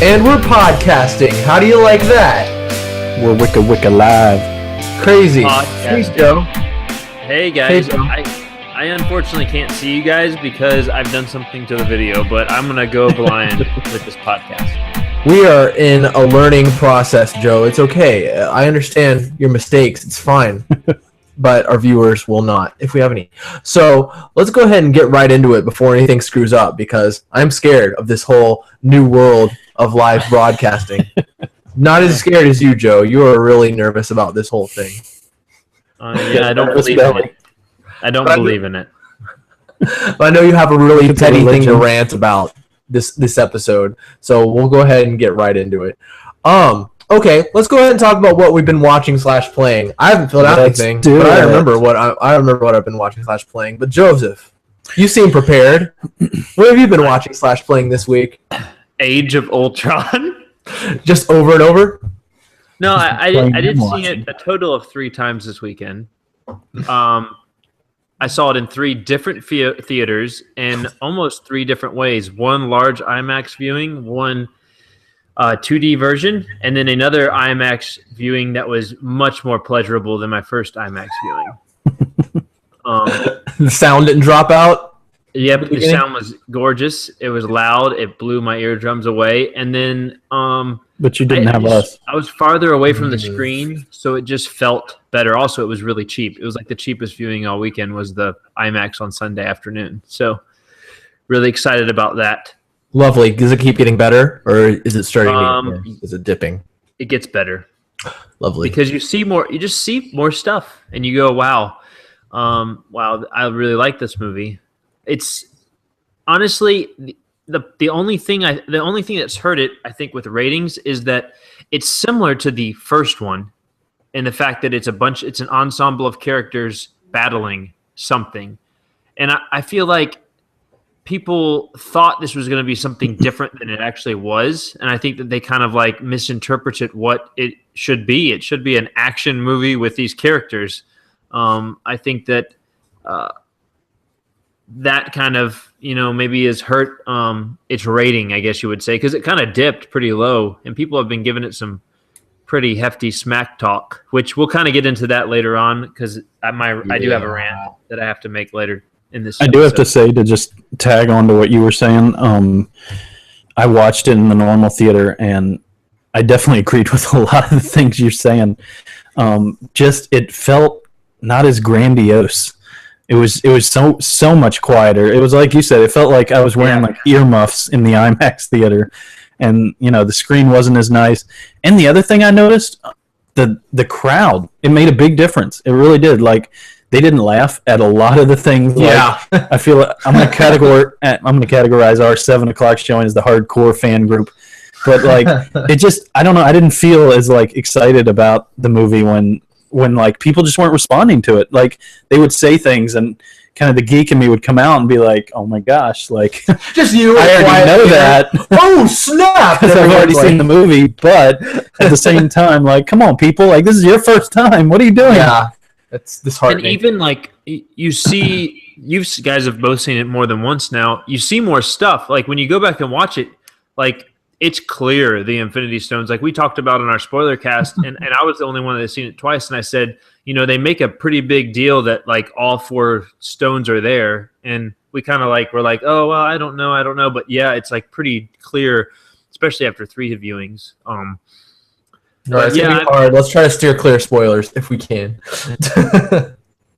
And we're podcasting. How do you like that? We're Wicca live. Crazy. Hey, Joe. Hey, guys. Hey, Joe. I unfortunately can't see you guys because I've done something to the video, but I'm going to go blind with this podcast. We are in a learning process, Joe. It's okay. I understand your mistakes. It's fine. But our viewers will not, if we have any. So let's go ahead and get right into it before anything screws up, because I'm scared of this whole new world of live broadcasting. Not as scared as you, Joe. You are really nervous about this whole thing. Yeah, I don't believe in it. I don't believe in it. But I know you have a really petty thing to rant about this episode, so we'll go ahead and get right into it. Okay, let's go ahead and talk about what we've been watching / playing. I haven't filled out anything, but I remember what I've been watching / playing. But Joseph, you seem prepared. What have you been watching / playing this week? Age of Ultron. Just over and over? No, I did see it a total of 3 times this weekend. I saw it in 3 different theaters in almost 3 different ways. One large IMAX viewing, one 2D version, and then another IMAX viewing that was much more pleasurable than my first IMAX viewing. The sound didn't drop out? Yeah, but the sound was gorgeous. It was loud. It blew my eardrums away. And then but you didn't have us. I was farther away from the screen, so it just felt better. Also, it was really cheap. It was like the cheapest viewing all weekend was the IMAX on Sunday afternoon. So really excited about that. Lovely. Does it keep getting better, or is it starting to is it dipping? It gets better. Lovely. Because you just see more stuff, and you go, wow, I really like this movie. It's honestly the only thing that's hurt it, I think, with ratings is that it's similar to the first one, in the fact that it's an ensemble of characters battling something, and I feel like people thought this was going to be something different than it actually was, and I think that they kind of like misinterpreted what it should be. It should be an action movie with these characters. I think that that kind of, maybe has hurt its rating, I guess you would say, because it kind of dipped pretty low, and people have been giving it some pretty hefty smack talk, which we'll kind of get into that later on, because I do have a rant that I have to make later in this episode. I do have to say, to just tag on to what you were saying, I watched it in the normal theater, and I definitely agreed with a lot of the things you're saying. It felt not as grandiose. It was so much quieter. It was like you said, it felt like I was wearing like earmuffs in the IMAX theater, and the screen wasn't as nice. And the other thing I noticed, the crowd, it made a big difference. It really did. Like, they didn't laugh at a lot of the things. Yeah. Like, I feel like I'm going to categorize our 7 o'clock showing as the hardcore fan group. But like, I don't know. I didn't feel as like excited about the movie when like people just weren't responding to it. Like, they would say things, and kind of the geek in me would come out and be like, "Oh my gosh!" Like, just you. I already know that. Oh snap! Because I've already seen the movie. But at the same time, like, come on, people! Like, this is your first time. What are you doing? Yeah. It's disheartening. And even like you guys have both seen it more than once now. You see more stuff. Like when you go back and watch it, like it's clear the Infinity Stones, like we talked about in our spoiler cast, and I was the only one that has seen it twice, and I said, they make a pretty big deal that like all 4 stones are there, and we kind of like we're like, oh well, I don't know, but yeah, it's like pretty clear, especially after 3 viewings. No, it's gonna be hard. Let's try to steer clear of spoilers if we can.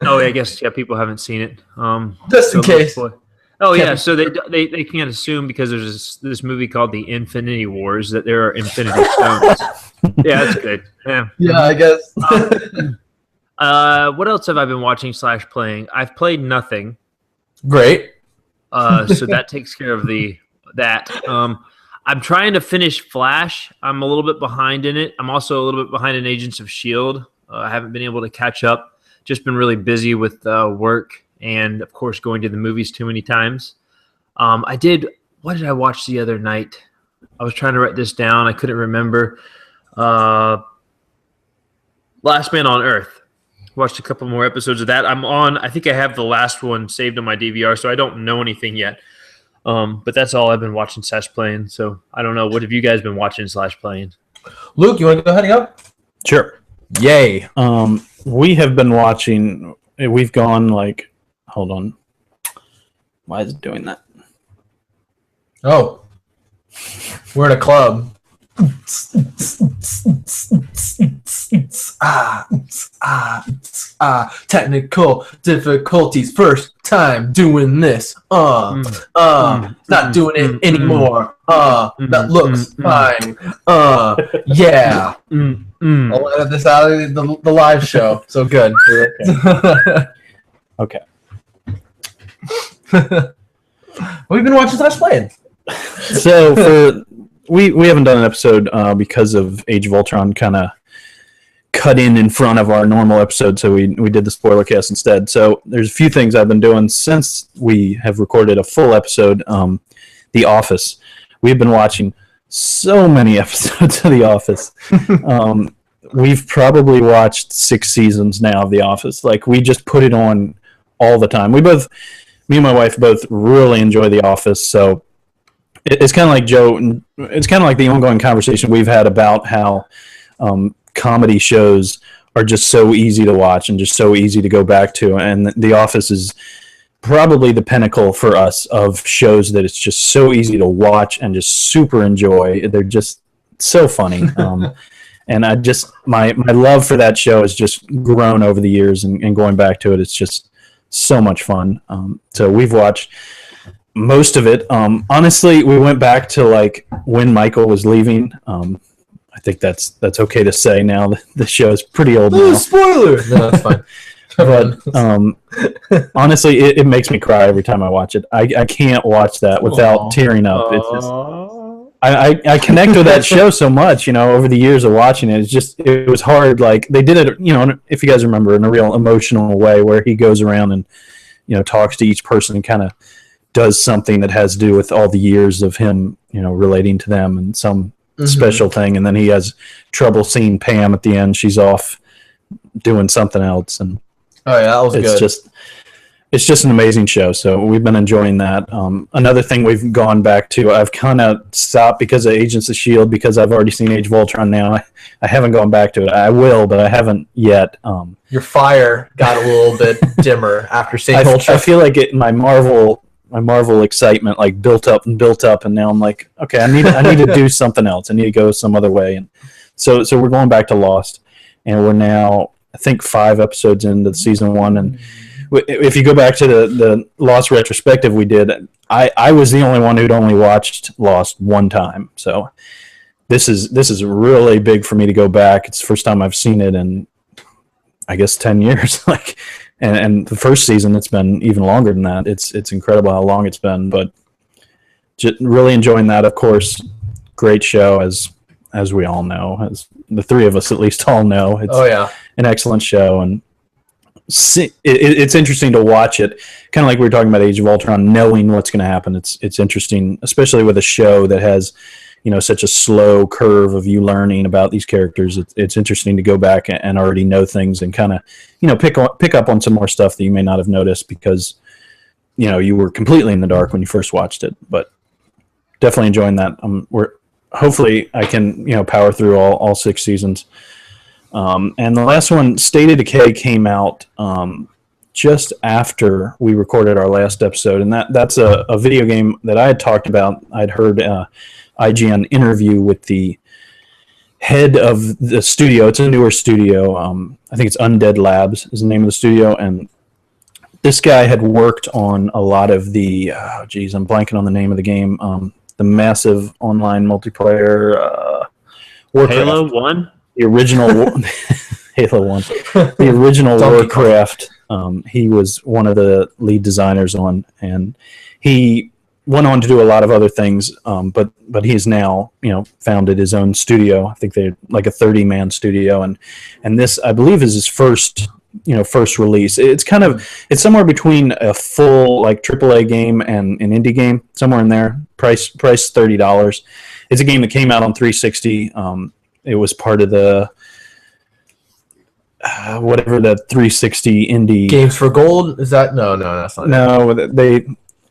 Oh, I guess people haven't seen it. Just in case. Oh yeah, so they can't assume, because there's this movie called The Infinity Wars, that there are Infinity Stones. Yeah, that's good. Yeah, I guess. What else have I been watching / playing? I've played nothing. Great. So that takes care of that. I'm trying to finish Flash. I'm a little bit behind in it. I'm also a little bit behind in Agents of S.H.I.E.L.D. I haven't been able to catch up. Just been really busy with work and, of course, going to the movies too many times. What did I watch the other night? I was trying to write this down. I couldn't remember. Last Man on Earth. Watched a couple more episodes of that. I think I have the last one saved on my DVR, so I don't know anything yet. But that's all I've been watching / playing. So I don't know. What have you guys been watching / playing? Luke, you want to go ahead and go? Sure. Yay. We have been watching. We've gone like. Hold on. Why is it doing that? Oh. We're in a club. Technical difficulties. First time doing this. Not doing it anymore. That looks fine. Yeah. I'll edit this out of the live show. So good. Okay. We've been watching / playing. So we haven't done an episode because of Age of Ultron kind of cut in front of our normal episode, so we did the spoiler cast instead. So there's a few things I've been doing since we have recorded a full episode. The Office. We've been watching so many episodes of The Office. We've probably watched 6 seasons now of The Office. Like, we just put it on all the time. Me and my wife both really enjoy The Office, so it's kind of like Joe. It's kind of like the ongoing conversation we've had about how comedy shows are just so easy to watch and just so easy to go back to, and The Office is probably the pinnacle for us of shows that it's just so easy to watch and just super enjoy. They're just so funny, and I just my love for that show has just grown over the years, and going back to it, it's just so much fun. So we've watched most of it. Honestly, we went back to like when Michael was leaving. I think that's okay to say now. The show is pretty old now. Spoiler! No, that's fine. But honestly, it makes me cry every time I watch it. I can't watch that without tearing up. It's just I connect with that show so much, over the years of watching it. It was hard. Like, they did it, if you guys remember, in a real emotional way, where he goes around and talks to each person and kind of does something that has to do with all the years of him, relating to them and some special thing. And then he has trouble seeing Pam at the end. She's off doing something else. And oh yeah, that was good. It's just an amazing show. So we've been enjoying that. Another thing we've gone back to, I've kind of stopped because of Agents of S.H.I.E.L.D. because I've already seen Age of Ultron now. I haven't gone back to it. I will, but I haven't yet. Your fire got a little bit dimmer after seeing Ultron. I feel like my Marvel excitement like built up, and now I'm like, okay, I need to do something else. I need to go some other way. And so we're going back to Lost, and we're now, I think, 5 episodes into season 1. And if you go back to the Lost retrospective we did, I was the only one who'd only watched Lost one time. So this is really big for me to go back. It's the first time I've seen it in, I guess, 10 years. And the first season, it's been even longer than that. It's incredible how long it's been, but just really enjoying that. Of course, great show, as we all know, as the 3 of us at least all know. It's an excellent show, and it's interesting to watch it. Kind of like we were talking about Age of Ultron, knowing what's going to happen. It's interesting, especially with a show that has such a slow curve of you learning about these characters. It's interesting to go back and already know things and kind of pick up on some more stuff that you may not have noticed because you were completely in the dark when you first watched it. But definitely enjoying that. Hopefully I can power through all 6 seasons. And the last one, State of Decay, came out just after we recorded our last episode, and that's a video game that I had talked about. I'd heard IGN interview with the head of the studio. It's a newer studio. I think it's Undead Labs is the name of the studio, and this guy had worked on a lot of the I'm blanking on the name of the game. The massive online multiplayer Warcraft. Halo 1? The original Halo 1. The original Warcraft. He was one of the lead designers on, and he went on to do a lot of other things, but he's now founded his own studio. I think they're like a 30-man studio, and this, I believe, is his first release. It's somewhere between a full like AAA game and an indie game, somewhere in there. Price $30. It's a game that came out on 360. It was part of the whatever the 360 indie Games for Gold. Is that no? That's not. No,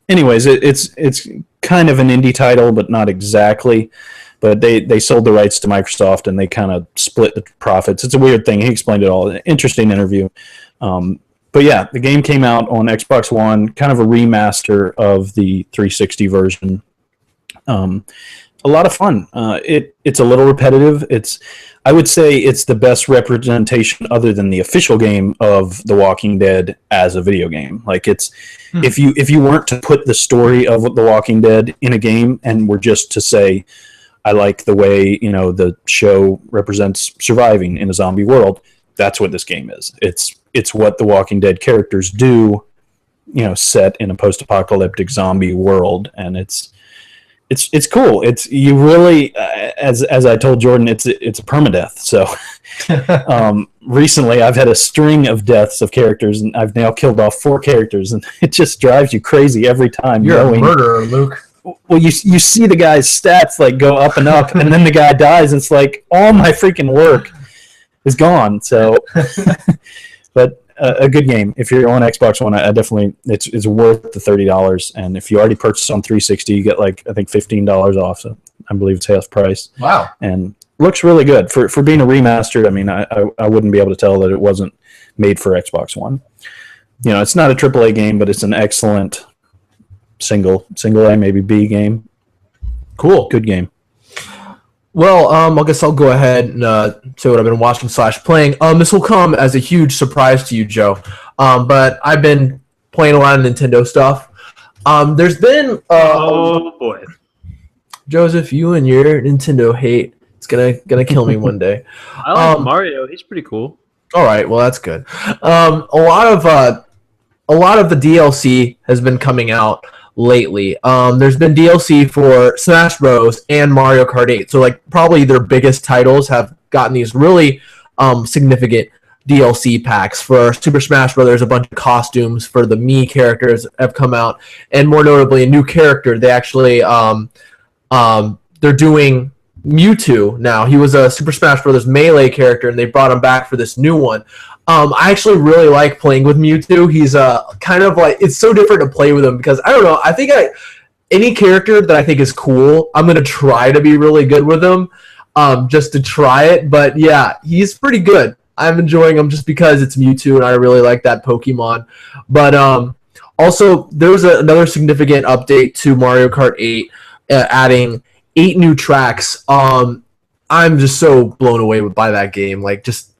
anyways, it's kind of an indie title, but not exactly. But they sold the rights to Microsoft, and they kind of split the profits. It's a weird thing. He explained it all. Interesting interview. But yeah, the game came out on Xbox One, kind of a remaster of the 360 version. A lot of fun. It's a little repetitive. I would say it's the best representation, other than the official game, of The Walking Dead as a video game. Like if you weren't to put the story of The Walking Dead in a game and were just to say, I like the way the show represents surviving in a zombie world, that's what this game is. It's what The Walking Dead characters do, set in a post-apocalyptic zombie world, and it's cool. You really, as I told Jordan, it's a permadeath. So recently, I've had a string of deaths of characters, and I've now killed off 4 characters, and it just drives you crazy every time. You're a murderer, Luke. Well, you see the guy's stats go up and up, and then the guy dies. And it's like all my freaking work is gone. So, but a good game. If you're on Xbox One, I definitely it's worth the $30. And if you already purchased on 360, you get I think $15 off. So I believe it's half price. Wow! And looks really good for being a remastered. I mean, I wouldn't be able to tell that it wasn't made for Xbox One. It's not a AAA game, but it's an excellent single A, maybe B game. Cool, good game. Well, I guess I'll go ahead and say what I've been watching / playing. This will come as a huge surprise to you, Joe. But I've been playing a lot of Nintendo stuff. There's been oh boy, Joseph, you and your Nintendo hate, it's gonna kill me one day. I like Mario. He's pretty cool. All right, well that's good. A lot of the DLC has been coming out lately. There's been DLC for Smash Bros. And Mario Kart 8. So probably their biggest titles have gotten these really significant DLC packs. For Super Smash Bros., a bunch of costumes for the Mii characters have come out, and more notably a new character. They actually they're doing Mewtwo now. He was a Super Smash Bros. Melee character, and they brought him back for this new one. I actually really like playing with Mewtwo. He's kind of it's so different to play with him because I don't know. I think any character that I think is cool, I'm gonna try to be really good with him, just to try it. But yeah, he's pretty good. I'm enjoying him just because it's Mewtwo, and I really like that Pokemon. But also, there was another significant update to Mario Kart 8, adding 8 new tracks. I'm just so blown away by that game. Just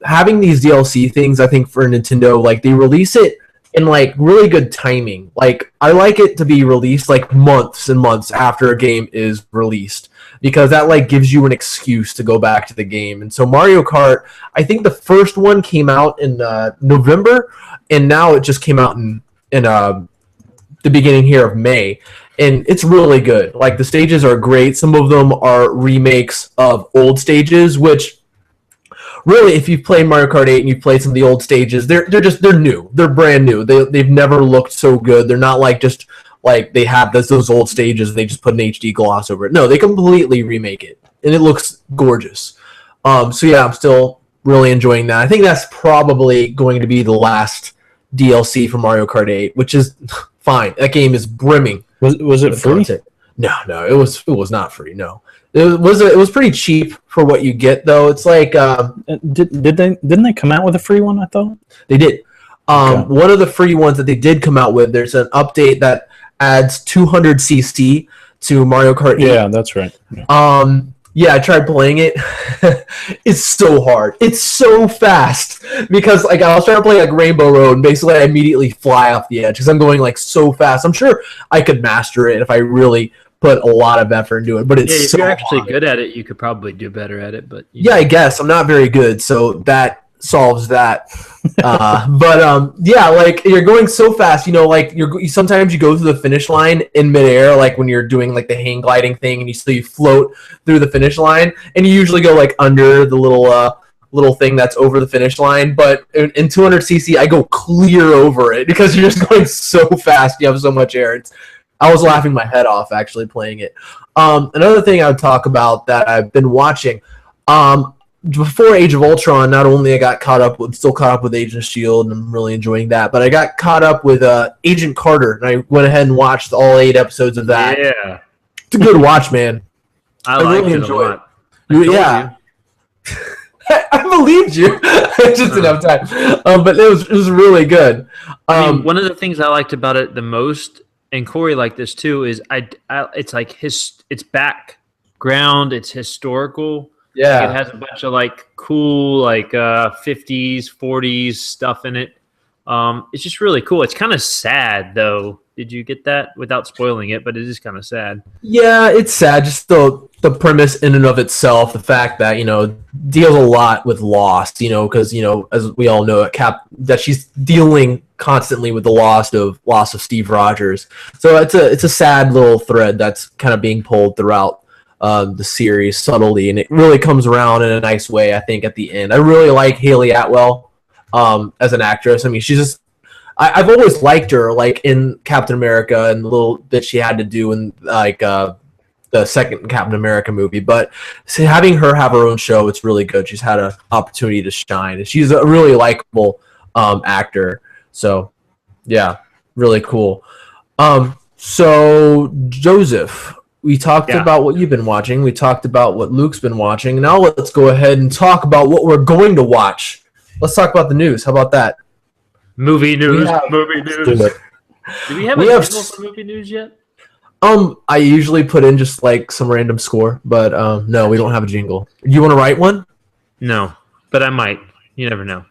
having these DLC things, I think for Nintendo, they release it in really good timing. I like it to be released months and months after a game is released, because that gives you an excuse to go back to the game. And so Mario Kart, I think the first one came out in November, and now it just came out in the beginning here of May. And it's really good. The stages are great. Some of them are remakes of old stages, which really, if you've played Mario Kart 8 and you've played some of the old stages, they're new. They're brand new. They've never looked so good. They're not just they have those old stages and they just put an HD gloss over it. No, they completely remake it, and it looks gorgeous. So yeah, I'm still really enjoying that. I think that's probably going to be the last DLC for Mario Kart 8, which is fine. That game is brimming. Was it free? Content. No, it was not free. No. It was pretty cheap for what you get, though. It's didn't they come out with a free one? I thought they did. Okay. One of the free ones that they did come out with, there's an update that adds 200cc to Mario Kart 8. Yeah, that's right. Yeah, I tried playing it. It's so hard. It's so fast because I was trying to play Rainbow Road, and basically I immediately fly off the edge because I'm going so fast. I'm sure I could master it if I really put a lot of effort into it, but it's if so you're actually hard. Good at it, you could probably do better at it. But yeah, I guess I'm not very good, so that solves that. But you're going so fast, sometimes you go through the finish line in midair, when you're doing the hang gliding thing, and you float through the finish line, and you usually go under the little thing that's over the finish line. But in 200cc, I go clear over it because you're just going so fast. You have so much air. I was laughing my head off actually playing it. Another thing I would talk about that I've been watching, before Age of Ultron, not only I got still caught up with Agent of S.H.I.E.L.D. and I'm really enjoying that, but I got caught up with Agent Carter, and I went ahead and watched all 8 episodes of that. Yeah. It's a good watch, man. I really enjoy it. Yeah. I believed you. I just didn't have time. But it was really good. One of the things I liked about it the most, and Corey liked this too, is it's like it's background, it's historical. Yeah. It has a bunch of like cool like 50s, 40s stuff in it. It's just really cool. It's kind of sad though. Did you get that without spoiling it? But it is kind of sad. Yeah, it's sad. Just the premise in and of itself, the fact that deals a lot with loss. Because as we all know, that she's dealing constantly with the loss of Steve Rogers. So it's a sad little thread that's kind of being pulled throughout the series subtly, and it really comes around in a nice way. I think at the end, I really like Haley Atwell as an actress. I mean, she's just. I've always liked her, like in Captain America and the little bit she had to do in like the second Captain America movie. But having her have her own show, it's really good. She's had an opportunity to shine, and she's a really likable actor. So, yeah, really cool. So Joseph, we talked about what you've been watching. We talked about what Luke's been watching. Now let's go ahead and talk about what we're going to watch. Let's talk about the news. How about that? Movie news. Do we have a jingle for movie news yet? I usually put in just like some random score, but no, we don't have a jingle. You want to write one? No, but I might. You never know.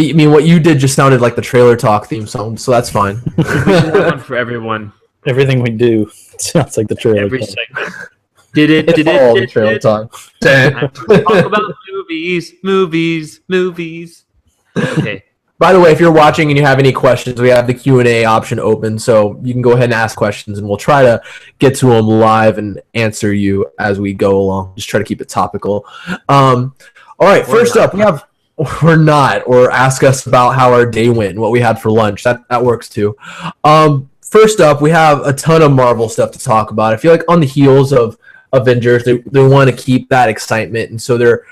I mean, what you did just sounded like the Trailer Talk theme song, so that's fine. We should have one for everyone. Everything we do sounds like the Trailer Every Talk. segment. Did it? The Trailer Talk. Talk about movies. Okay. By the way, if you're watching and you have any questions, we have the Q&A option open, so you can go ahead and ask questions, and we'll try to get to them live and answer you as we go along. Just try to keep it topical. All right, first up, or ask us about how our day went and what we had for lunch. That works too. First up, we have a ton of Marvel stuff to talk about. I feel like on the heels of Avengers, they want to keep that excitement, and so they're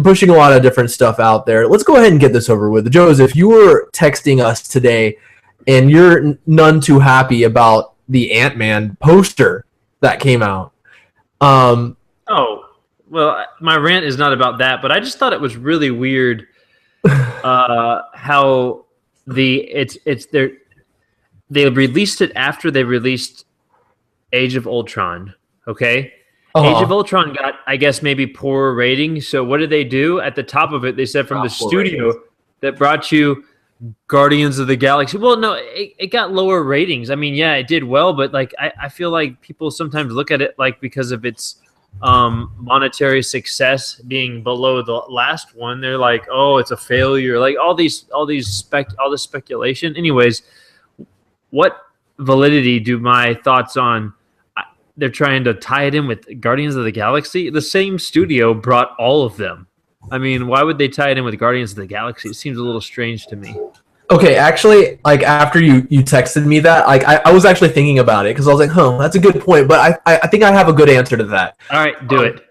pushing a lot of different stuff out there. Let's go ahead and get this over with. Joseph, you were texting us today, and you're none too happy about the Ant-Man poster that came out. Oh, well, my rant is not about that, but I just thought it was really weird how they released it after they released Age of Ultron, okay? Age of Ultron got, I guess, maybe poorer ratings. So what did they do? At the top of it, they said from the studio that brought you Guardians of the Galaxy. Well, no, it got lower ratings. I mean, yeah, it did well, but like I feel like people sometimes look at it like because of its monetary success being below the last one, they're like, oh, it's a failure. Like all this speculation. Anyways, what validity do my thoughts on? They're trying to tie it in with Guardians of the Galaxy. The same studio brought all of them. I mean, why would they tie it in with Guardians of the Galaxy? It seems a little strange to me. Okay, actually, like after you texted me that, like I was actually thinking about it because I was like, that's a good point. But I think I have a good answer to that. All right, do it.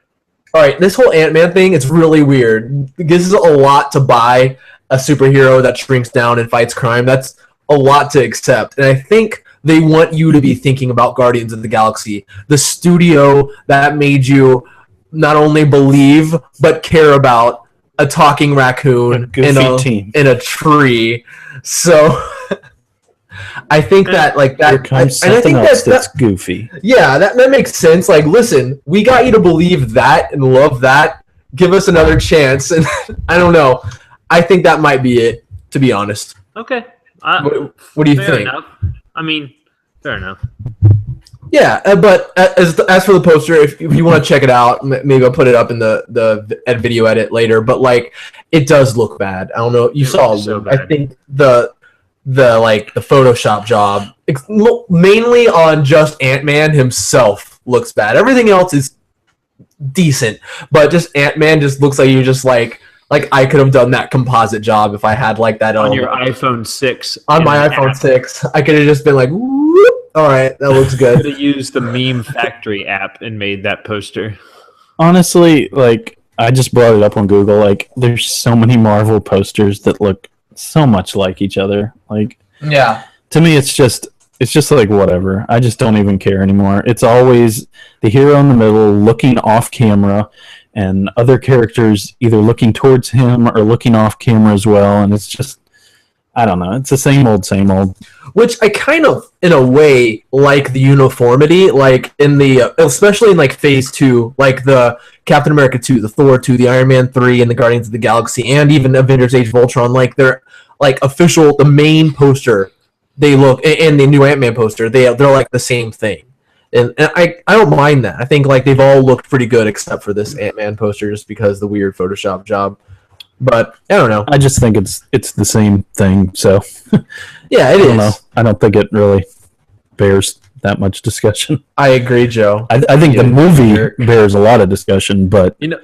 All right, this whole Ant-Man thing, it's really weird. This is a lot to buy a superhero that shrinks down and fights crime. That's a lot to accept. And I think they want you to be thinking about Guardians of the Galaxy, the studio that made you not only believe but care about a talking raccoon in a tree. So I think that like that, Here comes something else that's goofy. Yeah, that makes sense. Like, listen, we got you to believe that and love that. Give us another chance. And I don't know. I think that might be it, to be honest. Okay. What do you think? Enough. I mean, fair enough. Yeah, but as for the poster, if you want to check it out, maybe I'll put it up in the video edit later. But like, it does look bad. I don't know. You saw. So I think the Photoshop job, mainly on just Ant-Man himself, looks bad. Everything else is decent, but just Ant-Man just looks like you just like I could have done that composite job if I had like that on your iPhone 6. On my iPhone 6, I could have just been like, whoop, all right, that looks good. Could have used the Meme Factory app and made that poster. Honestly, like I just brought it up on Google. Like, there's so many Marvel posters that look so much like each other. Like, Yeah. to me, it's just like whatever. I just don't even care anymore. It's always the hero in the middle looking off camera, and other characters either looking towards him or looking off camera as well. And it's just, I don't know. It's the same old, same old. Which I kind of, in a way, like the uniformity, like in the, especially in like Phase 2, like the Captain America 2, the Thor 2, the Iron Man 3, and the Guardians of the Galaxy, and even Avengers Age of Ultron, like they're like official, the main poster, they look, and the new Ant-Man poster, they're like the same thing. And I don't mind that. I think like they've all looked pretty good except for this Ant-Man poster just because the weird Photoshop job. But I don't know. I just think it's the same thing. So yeah, it I is. don't know. I don't think it really bears that much discussion. I agree, Joe. I think the movie bears a lot of discussion, but You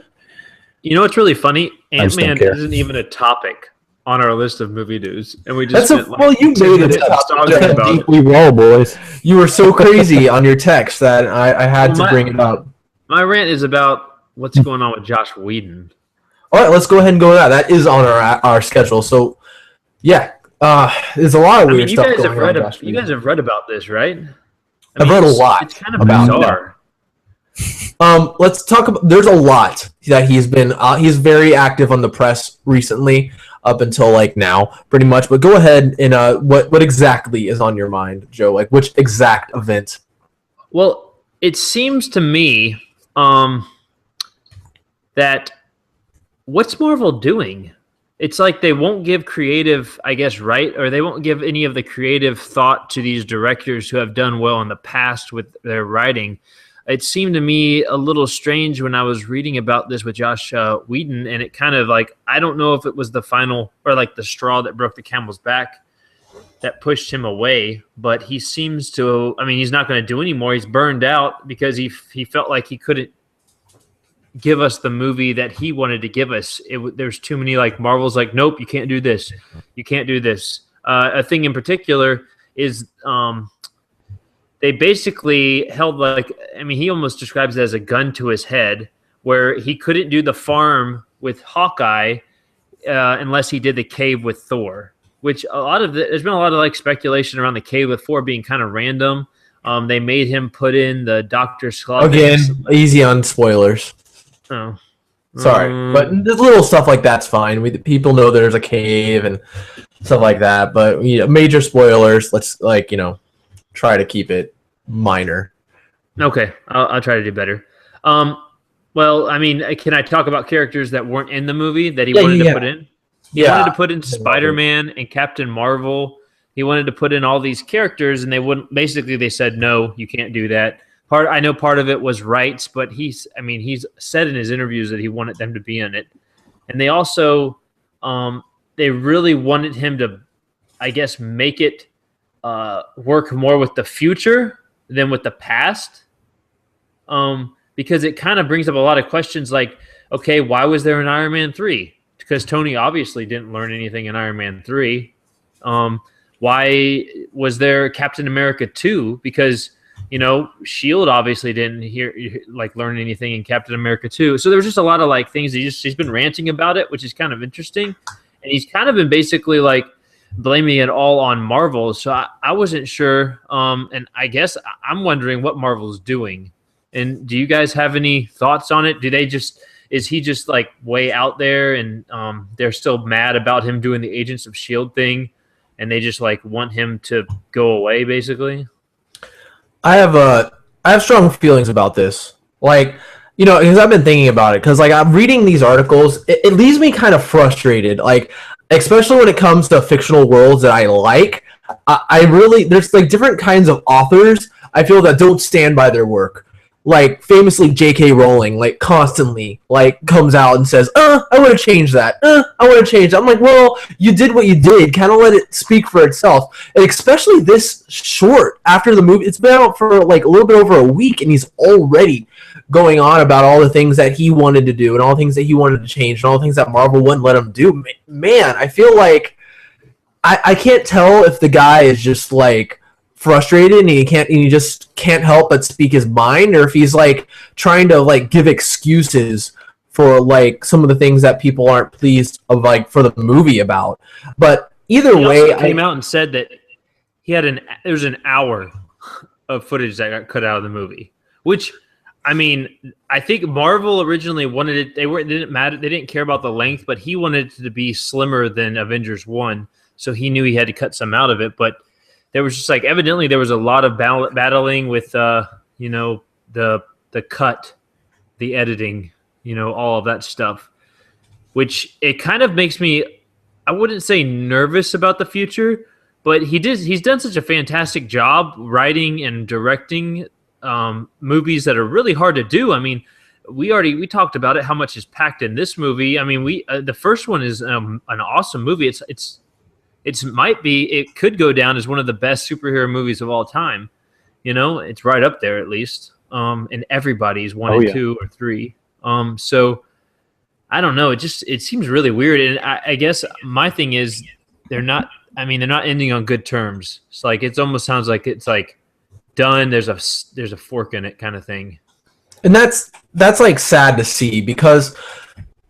know what's really funny? I just don't Ant-Man care. isn't even a topic on our list of movie news, and we just That's spent, well, you made it. talking about it. we roll, boys. You were so crazy on your text that I had to Well, bring it up. My rant is about what's going on with Joss Weadon. All right, let's go ahead and go with that. That is on our schedule. So, yeah, there's a lot of weird stuff going on. You guys have read about this, right? I've read a lot It's kind of about bizarre. Let's talk about. There's a lot that he's been. He's very active on the press recently, up until like now, pretty much. But go ahead and what exactly is on your mind, Joe? Like which exact event? Well, it seems to me that what's Marvel doing? It's like they won't give creative, I guess, right? Or they won't give any of the creative thought to these directors who have done well in the past with their writing. It seemed to me a little strange when I was reading about this with Joss Weadon, and it kind of like, I don't know if it was the final or like the straw that broke the camel's back that pushed him away, but he seems to, I mean, he's not going to do anymore. He's burned out because he felt like he couldn't give us the movie that he wanted to give us. There's too many, like Marvel's like, nope, you can't do this. You can't do this. A thing in particular is they basically held like, I mean, he almost describes it as a gun to his head where he couldn't do the farm with Hawkeye unless he did the cave with Thor, which there's been a lot of like speculation around the cave with Thor being kind of random. They made him put in the Dr. Slug. Again, easy on spoilers. Oh. Sorry, but the little stuff like that's fine. People know there's a cave and stuff like that, but major spoilers. Let's try to keep it minor. Okay, I'll try to do better. Well, I mean, can I talk about characters that weren't in the movie that he wanted to put in? He wanted to put in Spiderman and Captain Marvel. He wanted to put in all these characters, and they wouldn't. Basically, they said no, you can't do that. I know part of it was rights, but he's said in his interviews that he wanted them to be in it, and they also they really wanted him to, I guess, make it work more with the future than with the past, because it kind of brings up a lot of questions like, okay, why was there an Iron Man 3? Because Tony obviously didn't learn anything in Iron Man 3. Why was there Captain America 2? Because S.H.I.E.L.D. obviously didn't learn anything in Captain America 2. So there was just a lot of like things he's been ranting about it, which is kind of interesting. And he's kind of been basically like blaming it all on Marvel. So I wasn't sure. And I guess I'm wondering what Marvel's doing. And do you guys have any thoughts on it? Is he just like way out there and they're still mad about him doing the Agents of S.H.I.E.L.D. thing and they just like want him to go away basically? I have strong feelings about this. Like, because I've been thinking about it. Because, like, I'm reading these articles. It leaves me kind of frustrated. Like, especially when it comes to fictional worlds that I like. I really, there's, like, different kinds of authors I feel that don't stand by their work. Like, famously, J.K. Rowling, like, constantly, like, comes out and says, I want to change that. I want to change that. I'm like, well, you did what you did. Kind of let it speak for itself. And especially this short after the movie. It's been out for, like, a little bit over a week, and he's already going on about all the things that he wanted to do and all the things that he wanted to change and all the things that Marvel wouldn't let him do. Man, I feel like I can't tell if the guy is just, like, frustrated and he just can't help but speak his mind, or if he's like trying to like give excuses for like some of the things that people aren't pleased of, like, for the movie about. But either way, I came out and said that there was an hour of footage that got cut out of the movie, which, I mean, I think Marvel originally wanted it. They didn't care about the length, but he wanted it to be slimmer than Avengers 1, so he knew he had to cut some out of it. But there was just like, evidently there was a lot of battling with you know, the cut, the editing, you know, all of that stuff, which it kind of makes me, I wouldn't say nervous about the future, but he's done such a fantastic job writing and directing movies that are really hard to do. I mean, we talked about it, how much is packed in this movie. I mean, the first one is an awesome movie. It could go down as one of the best superhero movies of all time. You know, it's right up there at least. And everybody's 1 and 2 or 3. So I don't know. It seems really weird. And I guess my thing is they're not ending on good terms. It's like, it almost sounds like it's like done. There's a fork in it kind of thing. And that's like sad to see, because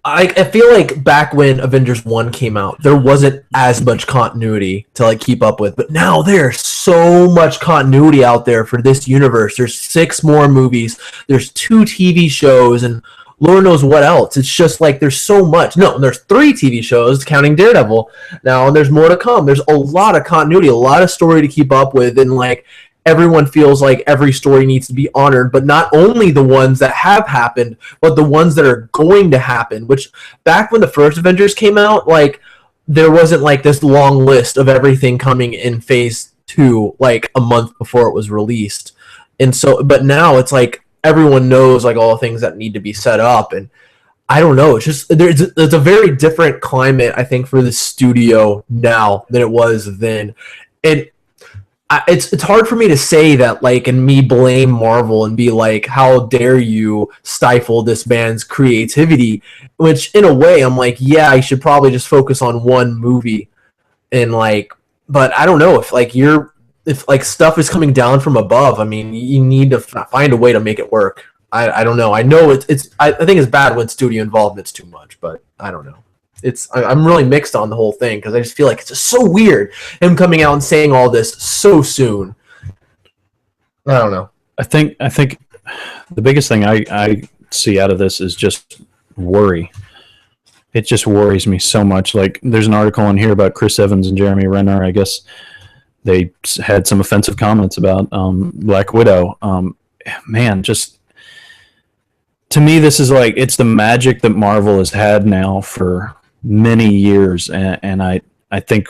I feel like back when Avengers 1 came out, there wasn't as much continuity to like keep up with. But now there's so much continuity out there for this universe. There's 6 more movies. There's 2 TV shows, and Lord knows what else. It's just like there's so much. No, there's 3 TV shows, counting Daredevil now, and there's more to come. There's a lot of continuity, a lot of story to keep up with, and like everyone feels like every story needs to be honored, but not only the ones that have happened, but the ones that are going to happen, which back when the first Avengers came out, like there wasn't like this long list of everything coming in phase 2 like a month before it was released. And so, but now it's like everyone knows like all the things that need to be set up, and I don't know, it's just there's a very different climate, I think, for the studio now than it was then. And it's hard for me to say that, like, and me blame Marvel and be like, how dare you stifle this band's creativity, which in a way I'm like, yeah, I should probably just focus on one movie. And like, but I don't know if like stuff is coming down from above. I mean, you need to find a way to make it work. I don't know. I know I think it's bad when studio involvement's too much, but I don't know. I'm really mixed on the whole thing, because I just feel like it's just so weird him coming out and saying all this so soon. I don't know. I think the biggest thing I see out of this is just worry. It just worries me so much. Like, there's an article in here about Chris Evans and Jeremy Renner. I guess they had some offensive comments about Black Widow. Man, just to me, this is like, it's the magic that Marvel has had now for many years, and I think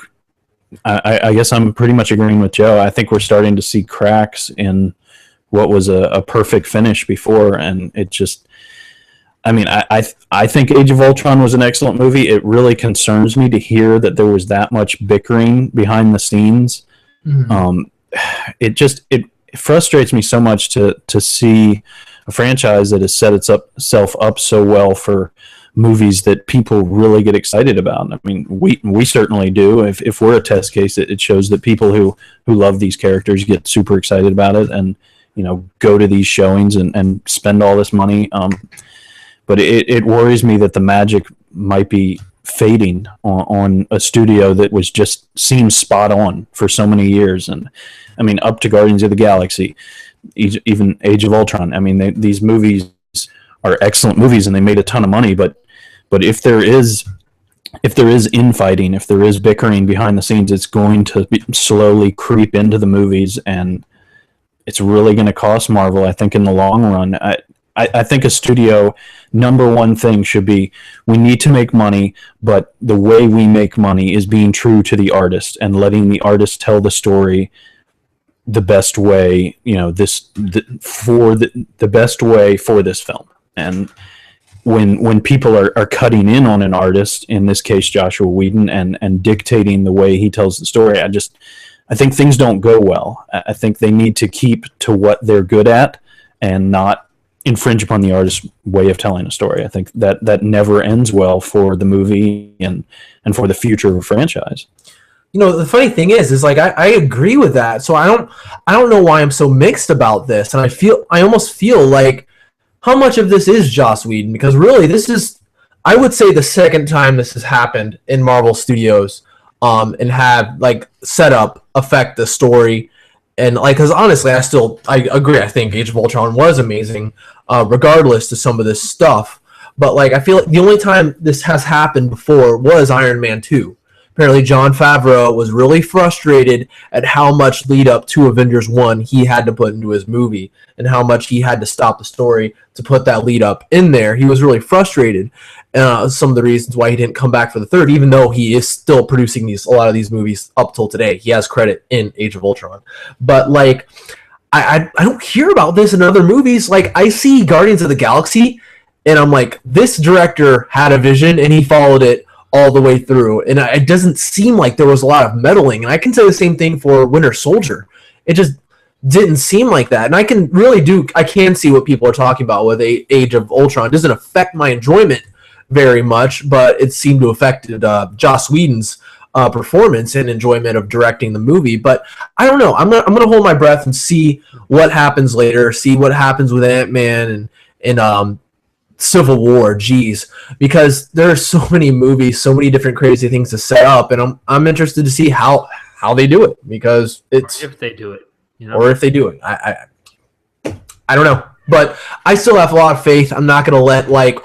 I guess I'm pretty much agreeing with Joe. I think we're starting to see cracks in what was a perfect finish before, and it just, I mean, I think Age of Ultron was an excellent movie. It really concerns me to hear that there was that much bickering behind the scenes. Mm-hmm. It frustrates me so much to see a franchise that has set itself up so well for movies that people really get excited about. I mean, we certainly do. If we're a test case, it shows that people who love these characters get super excited about it, and you know, go to these showings and spend all this money. But it worries me that the magic might be fading on a studio that was just seems spot on for so many years. And I mean, up to Guardians of the Galaxy, even Age of Ultron. I mean, these movies are excellent movies, and they made a ton of money. But if there is infighting, if there is bickering behind the scenes, it's going to slowly creep into the movies, and it's really going to cost Marvel, I think, in the long run. I think a studio, number one thing should be, we need to make money, but the way we make money is being true to the artist and letting the artist tell the story the best way, you know, the best way for this film. And when people are cutting in on an artist, in this case Joshua Weadon, and dictating the way he tells the story, I think things don't go well. I think they need to keep to what they're good at and not infringe upon the artist's way of telling a story. I think that never ends well for the movie and for the future of a franchise. You know, the funny thing is like I agree with that. So I don't know why I'm so mixed about this, and I almost feel like how much of this is Joss Whedon? Because really, this is, I would say, the second time this has happened in Marvel Studios, and have like setup affect the story, and like, because honestly, I agree. I think Age of Ultron was amazing, regardless to some of this stuff. But like, I feel like the only time this has happened before was Iron Man 2. Apparently, Jon Favreau was really frustrated at how much lead up to Avengers 1 he had to put into his movie and how much he had to stop the story to put that lead up in there. He was really frustrated. Some of the reasons why he didn't come back for the third, even though he is still producing a lot of these movies up till today. He has credit in Age of Ultron. But like, I don't hear about this in other movies. Like, I see Guardians of the Galaxy, and I'm like, this director had a vision and he followed it all the way through, and it doesn't seem like there was a lot of meddling. And I can say the same thing for Winter Soldier. It just didn't seem like that. And I can see what people are talking about with Age of Ultron. It doesn't affect my enjoyment very much, but it seemed to affect Joss Whedon's performance and enjoyment of directing the movie. But I don't know. I'm gonna hold my breath and see what happens later. See what happens with Ant-Man and Civil War, because there are so many movies, so many different crazy things to set up, and I'm interested to see how they do it, because it's, or if they do it, or if they do it. I don't know, but I still have a lot of faith. I'm not gonna let like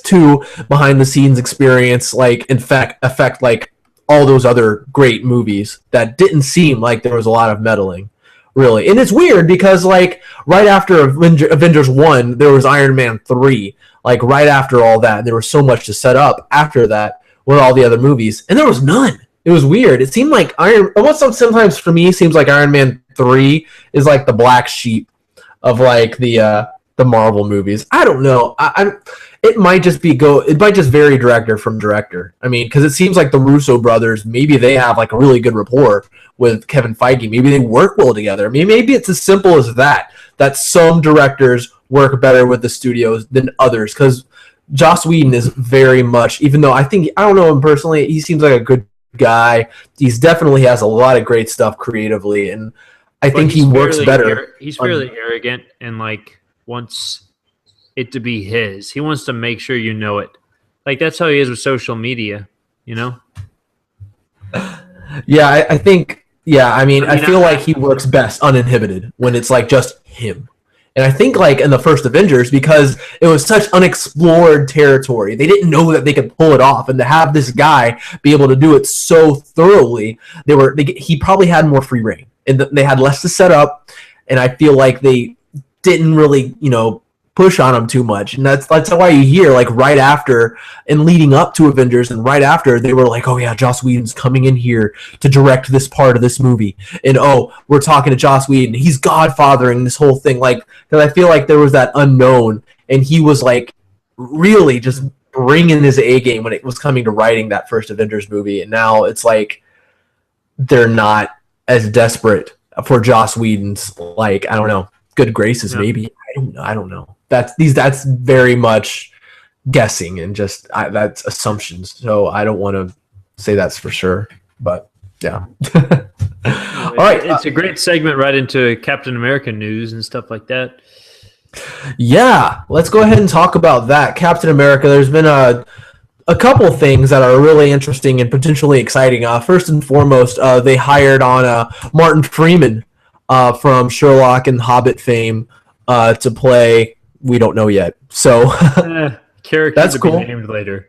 two behind the scenes experience like affect like all those other great movies that didn't seem like there was a lot of meddling. Really. And it's weird because, like, right after Avengers 1, there was Iron Man 3. Like, right after all that, there was so much to set up after that with all the other movies. And there was none. It was weird. It seemed like sometimes for me, it seems like Iron Man 3 is like the black sheep of, like, the Marvel movies. I don't know. It might just vary director from director. I mean, because it seems like the Russo brothers, maybe they have like a really good rapport with Kevin Feige. Maybe they work well together. I mean, maybe it's as simple as that some directors work better with the studios than others. Because Joss Whedon is very much, even though I don't know him personally, he seems like a good guy. He's definitely has a lot of great stuff creatively, and I think he works better. He's fairly arrogant and like wants it to be his. He wants to make sure you know it. Like, that's how he is with social media, Yeah, I think. Yeah, I mean, I feel like he works best uninhibited when it's like just him. And I think like in the first Avengers, because it was such unexplored territory, they didn't know that they could pull it off, and to have this guy be able to do it so thoroughly, he probably had more free reign, and they had less to set up. And I feel like they didn't really, push on him too much, and that's why you hear like right after and leading up to Avengers and right after, they were like, oh yeah, Joss Whedon's coming in here to direct this part of this movie, and we're talking to Joss Whedon, he's godfathering this whole thing, like, because I feel like there was that unknown, and he was like really just bringing his A game when it was coming to writing that first Avengers movie, and now it's like they're not as desperate for Joss Whedon's, like, I don't know, good graces. Maybe I don't know. That's very much guessing and just that's assumptions. So I don't want to say that's for sure, but yeah. All right, it's a great segment right into Captain America news and stuff like that. Yeah, let's go ahead and talk about that. Captain America. There's been a couple things that are really interesting and potentially exciting. First and foremost, they hired on Martin Freeman from Sherlock and Hobbit fame to play. We don't know yet. So character that's cool. Be named later.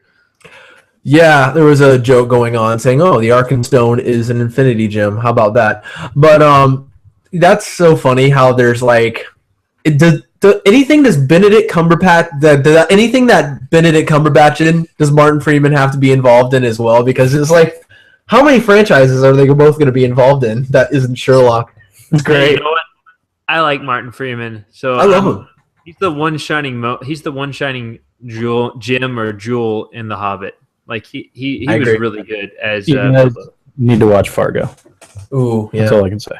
Yeah, there was a joke going on saying, "Oh, the Arkenstone is an Infinity Gem." How about that? But that's so funny how there's like, anything does Benedict Cumberbatch anything that Benedict Cumberbatch in, does Martin Freeman have to be involved in as well? Because it's like, how many franchises are they both going to be involved in that isn't Sherlock? It's great. You know what? I like Martin Freeman, so I love him. He's the one shining gem or jewel in The Hobbit. Like he was really good as. You guys need to watch Fargo. Ooh, yeah. That's all I can say.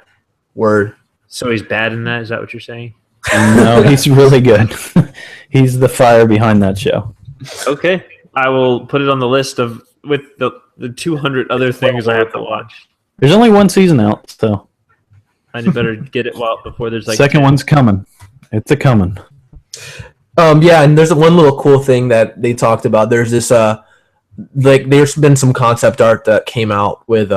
Word. So he's bad in that? Is that what you're saying? No, he's really good. He's the fire behind that show. Okay, I will put it on the list with the 200 other things I have to watch. There's only one season out, so I better get it before there's like second one's coming. It's a coming. Yeah, and there's one little cool thing that they talked about. There's this like there's been some concept art that came out with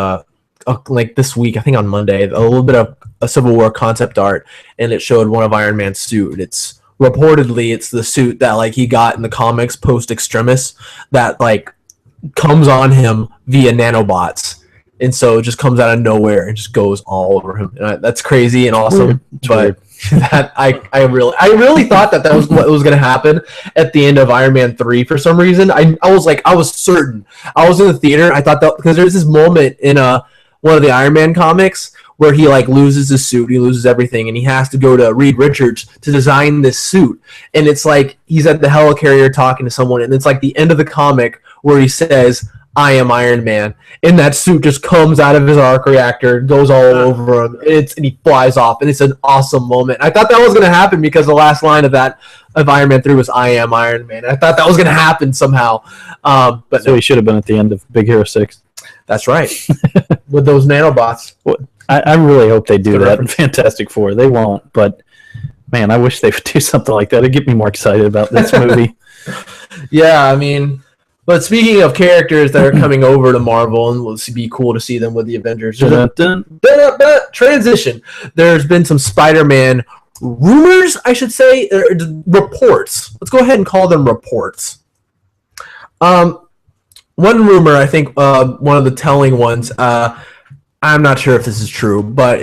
like this week, I think on Monday, a little bit of a Civil War concept art, and it showed one of Iron Man's suit. It's reportedly it's the suit that like he got in the comics post Extremis that like comes on him via nanobots, and so it just comes out of nowhere and just goes all over him. And that's crazy and awesome, but that I really thought that was what was going to happen at the end of Iron Man 3 for some reason. I was certain. I was in the theater. I thought that because there's this moment in one of the Iron Man comics where he like loses his suit, he loses everything, and he has to go to Reed Richards to design this suit. And it's like he's at the helicarrier talking to someone, and it's like the end of the comic where he says, "I am Iron Man," and that suit just comes out of his arc reactor, goes all over him, and he flies off, and it's an awesome moment. I thought that was going to happen because the last line of Iron Man 3 was "I am Iron Man." I thought that was going to happen somehow, but so he should have been at the end of Big Hero 6. That's right, with those nanobots. I really hope they do that in Fantastic Four. They won't, but man, I wish they would do something like that. It'd get me more excited about this movie. Yeah, I mean. But speaking of characters that are coming over to Marvel, and it'll be cool to see them with the Avengers. Transition. There's been some Spider-Man rumors, I should say, reports. Let's go ahead and call them reports. One rumor, I think, one of the telling ones. I'm not sure if this is true, but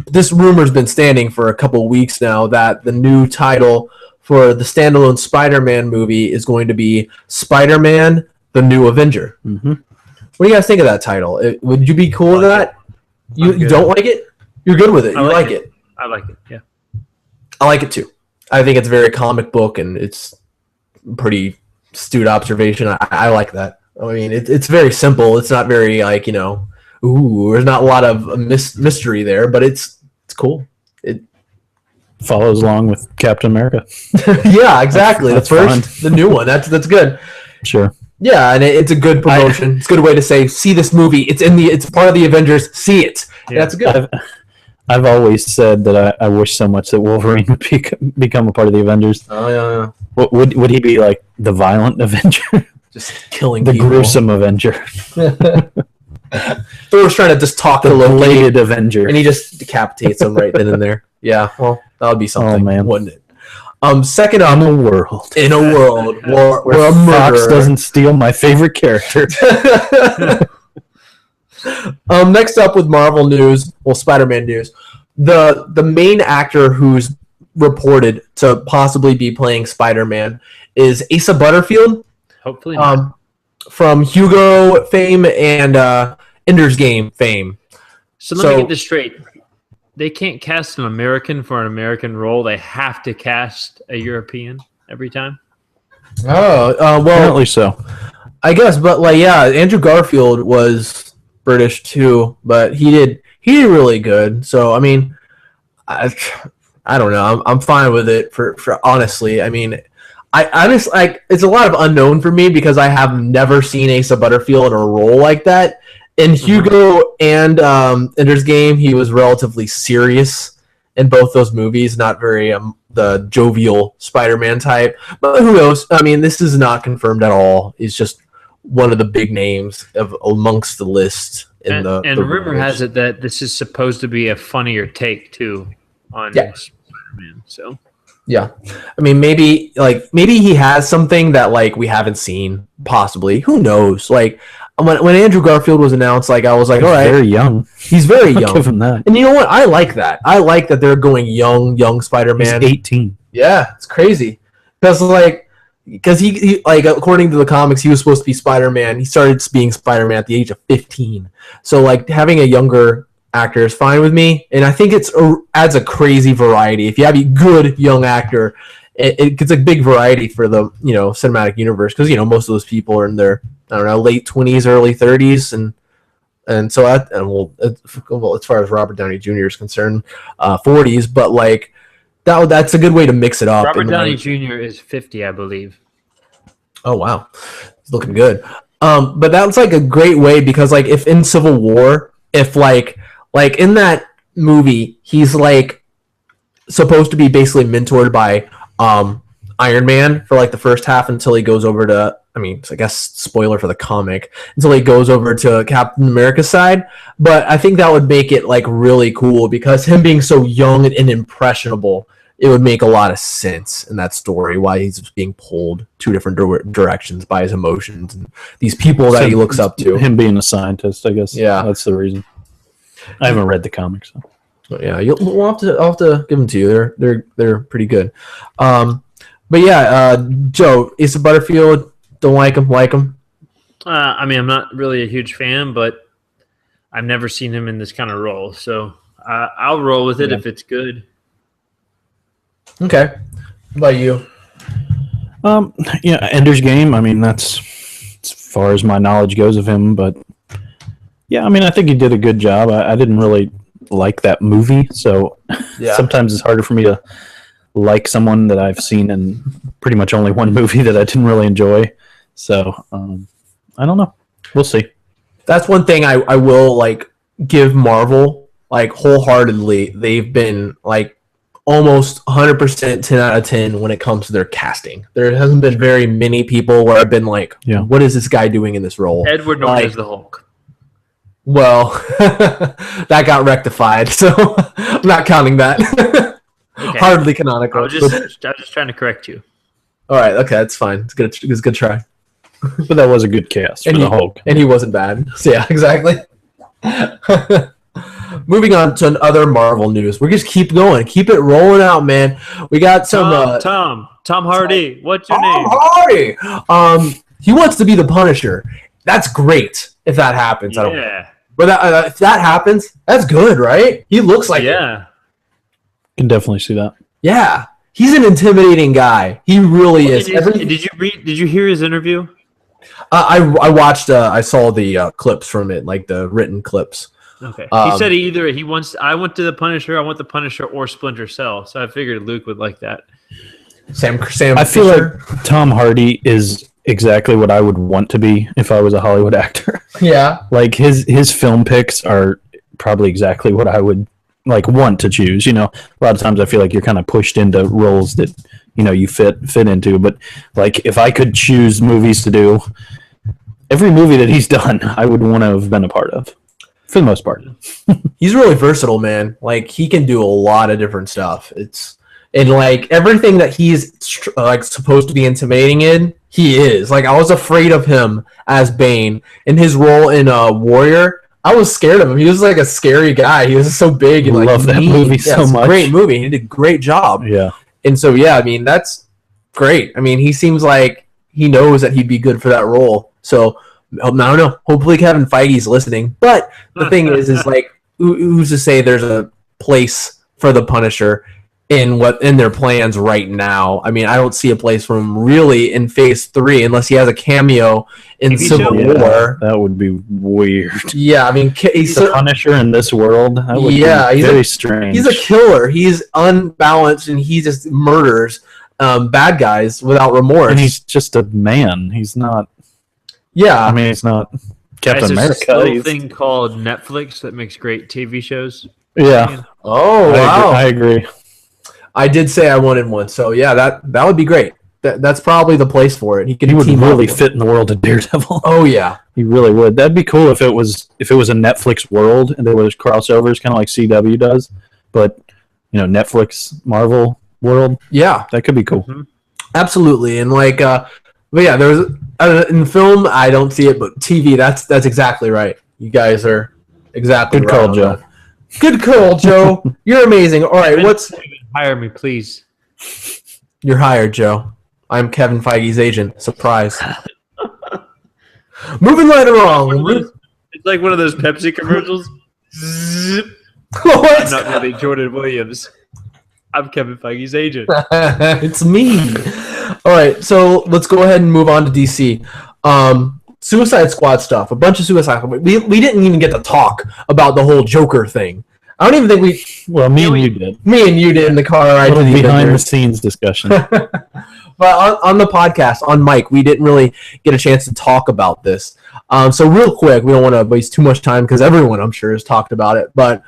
this rumor's been standing for a couple weeks now that the new title for the standalone Spider-Man movie is going to be Spider-Man: The New Avenger. Mm-hmm. What do you guys think of that title? Would you be cool with that? You don't like it? You're good with it. You like it. I like it, yeah. I like it too. I think it's very comic book, and it's pretty astute observation. I like that. I mean, it's very simple. It's not very, like, there's not a lot of mystery there, but it's cool. It follows along with Captain America. Yeah, exactly. The new one. That's good. Sure. Yeah, and it's a good promotion. It's a good way to say, see this movie. It's part of the Avengers. See it. Yeah. That's good. I've always said that I wish so much that Wolverine would become a part of the Avengers. Oh yeah. Would he be like the violent Avenger? Just killing the people. Gruesome Avenger. Thor's trying to just talk to Loki. The bladed Avenger. And he just decapitates him right then and there. Yeah, well, that would be something, man. Wouldn't it? Second up, in a world where Fox doesn't steal my favorite character. Next up with Marvel news, Spider-Man news. The main actor who's reported to possibly be playing Spider-Man is Asa Butterfield. Hopefully not. From Hugo fame and Ender's Game fame. So let me get this straight. They can't cast an American for an American role. They have to cast a European every time. Well, apparently so. I guess, but Andrew Garfield was British too, but he did really good. So I mean, I don't know. I'm fine with it for honestly. I mean, I honestly it's a lot of unknown for me because I have never seen Asa Butterfield in a role like that. In Hugo and Ender's Game, he was relatively serious in both those movies, not very the jovial Spider-Man type. But who knows? I mean, this is not confirmed at all. He's just one of the big names amongst the list. And rumor has it that this is supposed to be a funnier take too on Spider-Man. So yeah, I mean, maybe he has something that we haven't seen. Possibly, who knows? When Andrew Garfield was announced, I was like, all right, very young. He's very young. Give him that. And you know what? I like that. I like that they're going young Spider-Man. He's 18. Yeah, it's crazy. Because he according to the comics, he was supposed to be Spider-Man. He started being Spider-Man at the age of 15. So having a younger actor is fine with me, and I think adds a crazy variety. If you have a good young actor, it's a big variety for the cinematic universe because most of those people are in their late 20s, early 30s, and so as far as Robert Downey Jr. is concerned, 40s. But that's a good way to mix it up. Robert Downey Jr. is 50, I believe. Oh wow, he's looking good. But that's a great way because if in Civil War, if in that movie, he's supposed to be basically mentored by Iron Man for like the first half until he goes over to, I mean, I guess spoiler for the comic, until he goes over to Captain America's side. But I think that would make it like really cool because him being so young and impressionable, it would make a lot of sense in that story why he's just being pulled two different directions by his emotions and these people that he looks up to. Him being a scientist, I guess. Yeah, that's the reason. I haven't read the comics. So. Yeah, I'll have to give them to you. They're pretty good. But yeah, Joe, Asa Butterfield, don't like him. I mean, I'm not really a huge fan, but I've never seen him in this kind of role, so I'll roll with it if it's good. Okay. What about you? Yeah, Ender's Game. I mean, that's as far as my knowledge goes of him, but yeah, I mean, I think he did a good job. I didn't really like that movie, so sometimes it's harder for me to like someone that I've seen in pretty much only one movie that I didn't really enjoy. So I don't know. We'll see. That's one thing I will like give Marvel like wholeheartedly. They've been like almost 100% 10 out of 10 when it comes to their casting. There hasn't been very many people where I've been like, what is this guy doing in this role? Edward Norton is the Hulk. Well, that got rectified, so I'm not counting that. Okay. Hardly canonical. I was just trying to correct you. All right, okay, that's fine. It's a good try. But that was a good cast for the Hulk. And he wasn't bad. So yeah, exactly. Moving on to other Marvel news. We just keep going. Keep it rolling out, man. We got some... Tom Hardy. What's your name? Tom Hardy! He wants to be the Punisher. That's great if that happens. Yeah. But if that happens, that's good, right? He looks like it. Can definitely see that. Yeah, he's an intimidating guy. He really is. Did you hear his interview? I watched. I saw the clips from it, like the written clips. Okay. He said he wants. I went to the Punisher. I want the Punisher or Splinter Cell. So I figured Luke would like that. Sam. I feel like Tom Hardy is exactly what I would want to be if I was a Hollywood actor. Yeah. Like his film picks are probably exactly what I would like want to choose. You know, a lot of times I feel like you're kind of pushed into roles that, you know, you fit into. But like if I could choose movies to do, every movie that he's done, I would want to have been a part of. For the most part. He's really versatile, man. Like he can do a lot of different stuff. And like everything that he's like supposed to be intimidating in, he is. Like I was afraid of him as Bane in his role in Warrior. I was scared of him. He was like a scary guy. He was so big and like love that movie so much. Great movie. He did a great job. Yeah. And so I mean that's great. I mean he seems like he knows that he'd be good for that role. So I don't know. Hopefully Kevin Feige's listening. But the thing is like who's to say there's a place for the Punisher in their plans right now. I mean, I don't see a place for him really in Phase 3 unless he has a cameo in Civil War. That would be weird. Yeah, I mean, he's the Punisher in this world. That would be very strange. He's a killer. He's unbalanced and he just murders bad guys without remorse. And he's just a man. He's not. Yeah, I mean, he's not Captain America. There's a little thing called Netflix that makes great TV shows. Yeah. Oh, wow. I agree. I did say I wanted one, so yeah, that would be great. That's probably the place for it. He would really fit in the world of Daredevil. Oh yeah, he really would. That'd be cool if it was a Netflix world and there was crossovers, kind of like CW does. But you know, Netflix Marvel world. Yeah, that could be cool. Mm-hmm. Absolutely, and like, but yeah, there's in film I don't see it, but TV that's exactly right. You guys are exactly good right call, Joe. Good call, Joe. You're amazing. All right, hire me, please. You're hired, Joe. I'm Kevin Feige's agent. Surprise. Moving right along. It's like one of those Pepsi commercials. What? I'm not really Jordan Williams. I'm Kevin Feige's agent. It's me. All right, so let's go ahead and move on to DC. Suicide Squad stuff. A bunch of Suicide Squad. We didn't even get to talk about the whole Joker thing. I don't even think we... Well, me and you did. Me and you did in the car ride. Behind-the-scenes discussion. But on the podcast, on mic, we didn't really get a chance to talk about this. So real quick, we don't want to waste too much time because everyone, I'm sure, has talked about it. But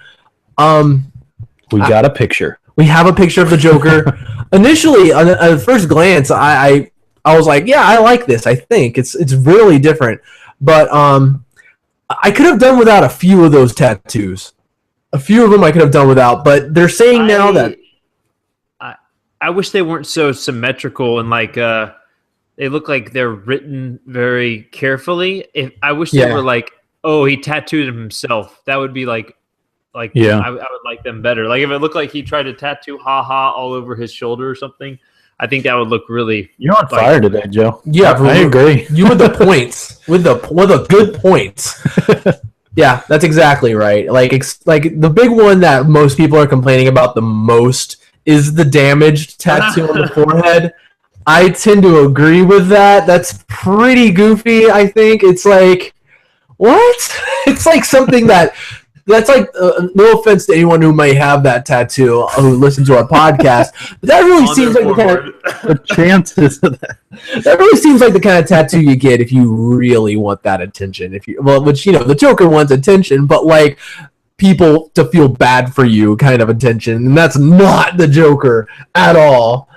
we got a picture. We have a picture of the Joker. Initially, on first glance, I was like, yeah, I like this. I think it's really different. But I could have done without a few of those tattoos. A few of them I could have done without. But they're saying now that I wish they weren't so symmetrical and like they look like they're written very carefully. I wish they were like, oh, he tattooed himself. That would be like I would like them better. Like if it looked like he tried to tattoo "ha" all over his shoulder or something, I think that would look really. You're on fire today, Joe. Yeah, I agree. You with the points, with the good points. Yeah, that's exactly right. Like the big one that most people are complaining about the most is the damaged tattoo on the forehead. I tend to agree with that. That's pretty goofy, I think. It's like, what? It's like something that's like, no offense to anyone who may have that tattoo who listens to our podcast, but that really seems like the chances of that. That really seems like the kind of tattoo you get if you really want that attention. Which, the Joker wants attention, but like people to feel bad for you kind of attention, and that's not the Joker at all.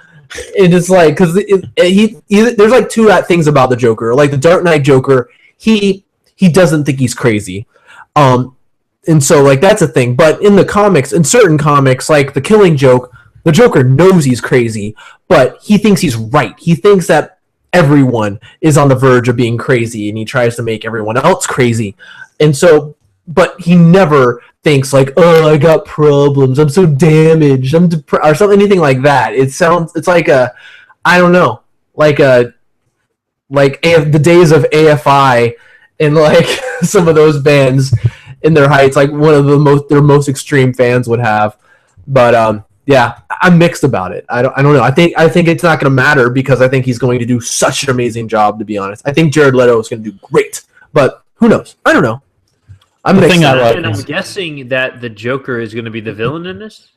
It is like, because there's like two things about the Joker. Like the Dark Knight Joker, he doesn't think he's crazy, and so like that's a thing. But in the comics, in certain comics, like the Killing Joke, the Joker knows he's crazy, but he thinks he's right. He thinks that everyone is on the verge of being crazy, and he tries to make everyone else crazy. And so, but he never thinks like, oh, I got problems, I'm so damaged, I'm depressed, or something, anything like that. It's like the days of AFI and like some of those bands in their heights, like one of their most extreme fans would have. But yeah, I'm mixed about it. I don't know. I think it's not going to matter because I think he's going to do such an amazing job, to be honest. I think Jared Leto is going to do great, but who knows? I don't know. I'm guessing that the Joker is going to be the villain in this.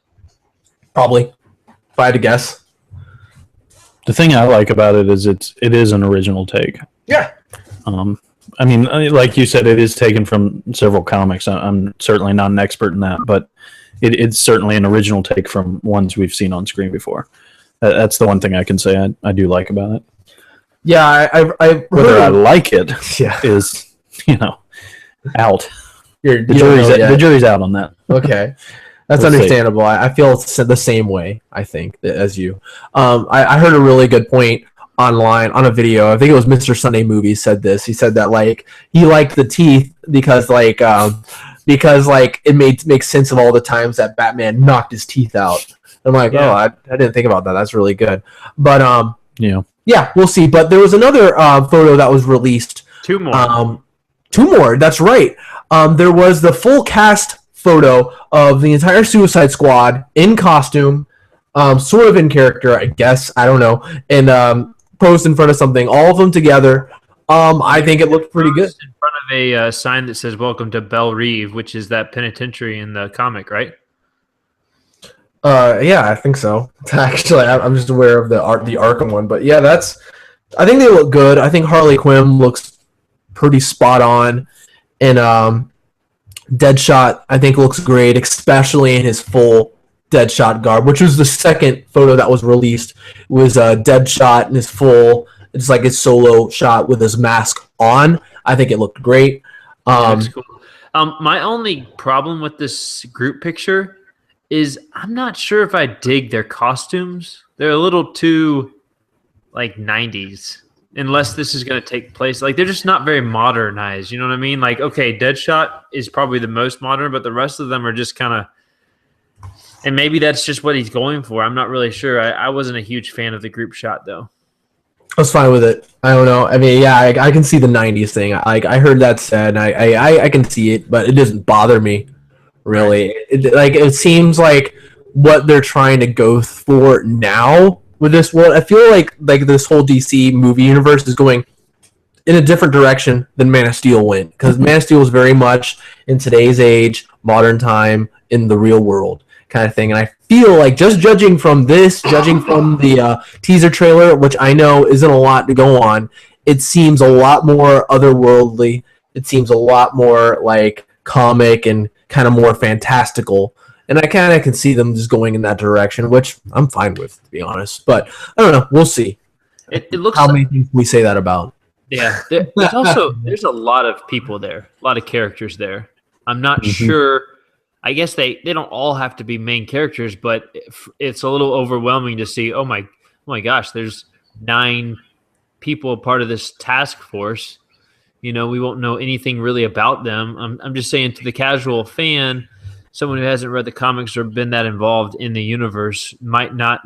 Probably, if I had to guess. The thing I like about it is it is an original take. Yeah. I mean, like you said, it is taken from several comics. I'm certainly not an expert in that, but it's certainly an original take from ones we've seen on screen before. That's the one thing I can say I do like about it. Yeah, whether I like it is, out. The jury's out on that. Okay. That's understandable. I feel the same way, I think, as you. I heard a really good point online on a video. I think it was Mr. Sunday Movie said this. He said that like he liked the teeth because it makes sense of all the times that Batman knocked his teeth out. I'm like, I didn't think about that. That's really good. But yeah, we'll see. But there was another photo that was released. Two more. That's right. There was the full cast photo of the entire Suicide Squad in costume, sort of in character, I guess. I don't know. And posed in front of something, all of them together. I think it looked pretty good. In front of a sign that says "Welcome to Belle Reve," which is that penitentiary in the comic, right? Yeah, I think so. Actually, I'm just aware of the Arkham one, but yeah, I think they look good. I think Harley Quinn looks pretty spot on, and Deadshot I think looks great, especially in his full Deadshot garb, which was the second photo that was released. It was Deadshot in his full, it's like his solo shot with his mask on. I think it looked great. That's cool. My only problem with this group picture is I'm not sure if I dig their costumes. They're a little too like 90s. Unless this is going to take place. Like, they're just not very modernized. You know what I mean? Like, okay, Deadshot is probably the most modern, but the rest of them are just kind of... And maybe that's just what he's going for. I'm not really sure. I wasn't a huge fan of the group shot, though. I was fine with it. I don't know. I mean, yeah, I can see the 90s thing. I heard that said, and I can see it, but it doesn't bother me, really. It seems like what they're trying to go for now... with this world, I feel like this whole DC movie universe is going in a different direction than Man of Steel went, because Man of Steel is very much in today's age, modern time, in the real world kind of thing. And I feel like just judging from the teaser trailer, which I know isn't a lot to go on, it seems a lot more otherworldly. It seems a lot more like comic and kind of more fantastical. And I kind of can see them just going in that direction, which I'm fine with, to be honest. But I don't know. We'll see. It looks how many things we say that about. Yeah, there's a lot of people there, a lot of characters there. I'm not sure. I guess they don't all have to be main characters, but it's a little overwhelming to see. Oh my gosh, there's 9 people part of this task force. We won't know anything really about them. I'm just saying, to the casual fan, someone who hasn't read the comics or been that involved in the universe might not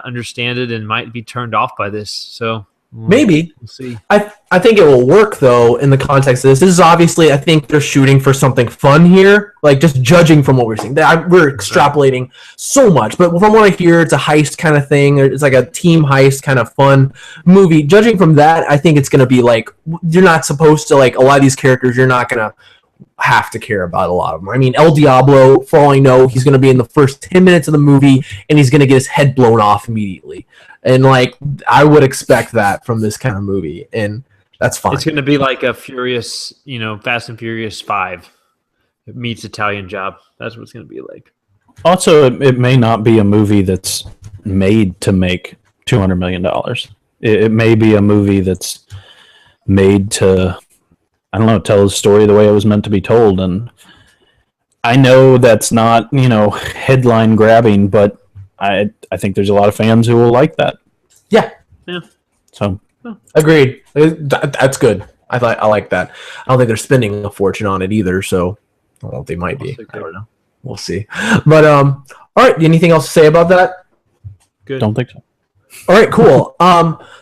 understand it and might be turned off by this. So maybe we'll see. I think it will work though in the context of this. This is obviously, I think they're shooting for something fun here. Like, just judging from what we're seeing, we're extrapolating so much. But from what I hear, it's a heist kind of thing. It's like a team heist kind of fun movie. Judging from that, I think it's going to be like, you're not supposed to, like, a lot of these characters, you're not going to have to care about a lot of them. I mean, El Diablo, for all I know, he's going to be in the first 10 minutes of the movie, and he's going to get his head blown off immediately. And, like, I would expect that from this kind of movie, and that's fine. It's going to be like a Furious, Fast and Furious 5 meets Italian Job. That's what it's going to be like. Also, it may not be a movie that's made to make $200 million. It may be a movie that's made to, I don't know, tell the story the way it was meant to be told. And I know that's not, headline grabbing, but I think there's a lot of fans who will like that. Yeah. So agreed. That's good. I like that. I don't think they're spending a fortune on it either. So, well, they might be. I don't know. We'll see. But all right. Anything else to say about that? Good. Don't think so. All right. Cool.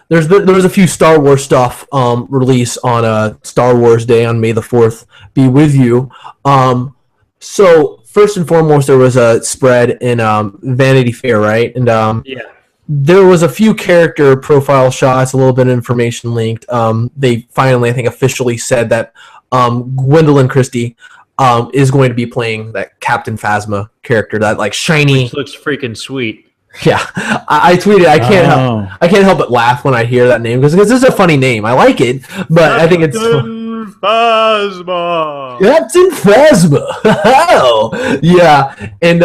There was a few Star Wars stuff release on Star Wars Day on May the 4th. Be with you. So first and foremost, there was a spread in Vanity Fair, right? And yeah. There was a few character profile shots, a little bit of information linked. They finally, I think, officially said that Gwendolyn Christie is going to be playing that Captain Phasma character, that like shiny. Which looks freaking sweet. Yeah, I tweeted. I can't help but laugh when I hear that name because this is a funny name. I like it, but I think it's Phasma. Captain Phasma. Oh, yeah, and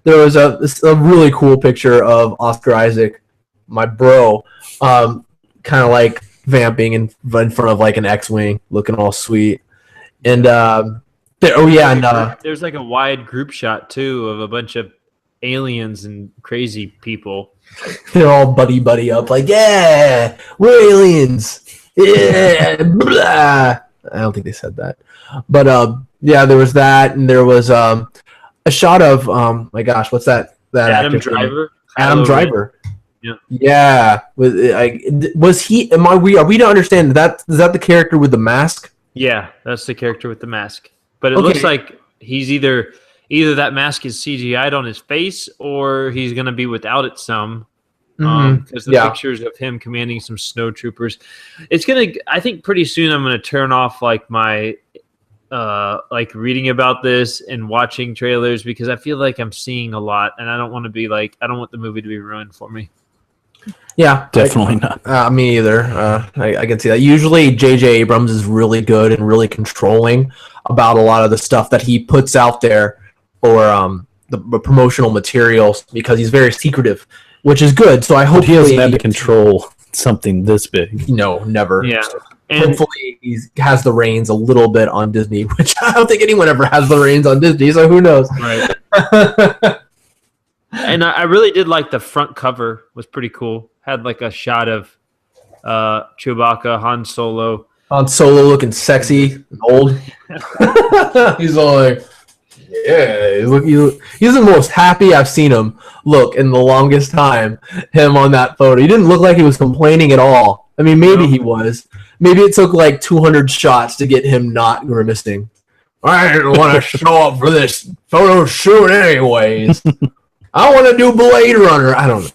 there was a really cool picture of Oscar Isaac, my bro, kind of like vamping in front of like an X-wing, looking all sweet, and there's like a wide group shot too of a bunch of aliens and crazy people. They're all buddy up, like, yeah, we're aliens. Yeah, blah. I don't think they said that, but yeah, there was that, and there was a shot of my gosh, what's that Adam actor's name? Driver. Adam Driver. Yeah. Yeah. Was he? Are we to understand that is that the character with the mask? Yeah, that's the character with the mask. But it looks like he's either that mask is CGI'd on his face or he's going to be without it some. Because the pictures of him commanding some snow troopers, it's going to, I think pretty soon I'm going to turn off like my, like reading about this and watching trailers because I feel like I'm seeing a lot and I don't want to be like, I don't want the movie to be ruined for me. Yeah, definitely not. Me either. I can see that. Usually J.J. Abrams is really good and really controlling about a lot of the stuff that he puts out there for the promotional materials because he's very secretive, which is good. So I hope he doesn't have to control something this big. No, never. Yeah. So hopefully he has the reins a little bit on Disney, which I don't think anyone ever has the reins on Disney, so who knows? Right. And I really did like the front cover. Was pretty cool. Had like a shot of Chewbacca, Han Solo. Han Solo looking sexy and old. He's all like, yeah, he's the most happy I've seen him look in the longest time. Him on that photo. He didn't look like he was complaining at all. I mean, maybe he was. Maybe it took like 200 shots to get him not grimacing. I didn't want to show up for this photo shoot anyways. I want to do Blade Runner. I don't know.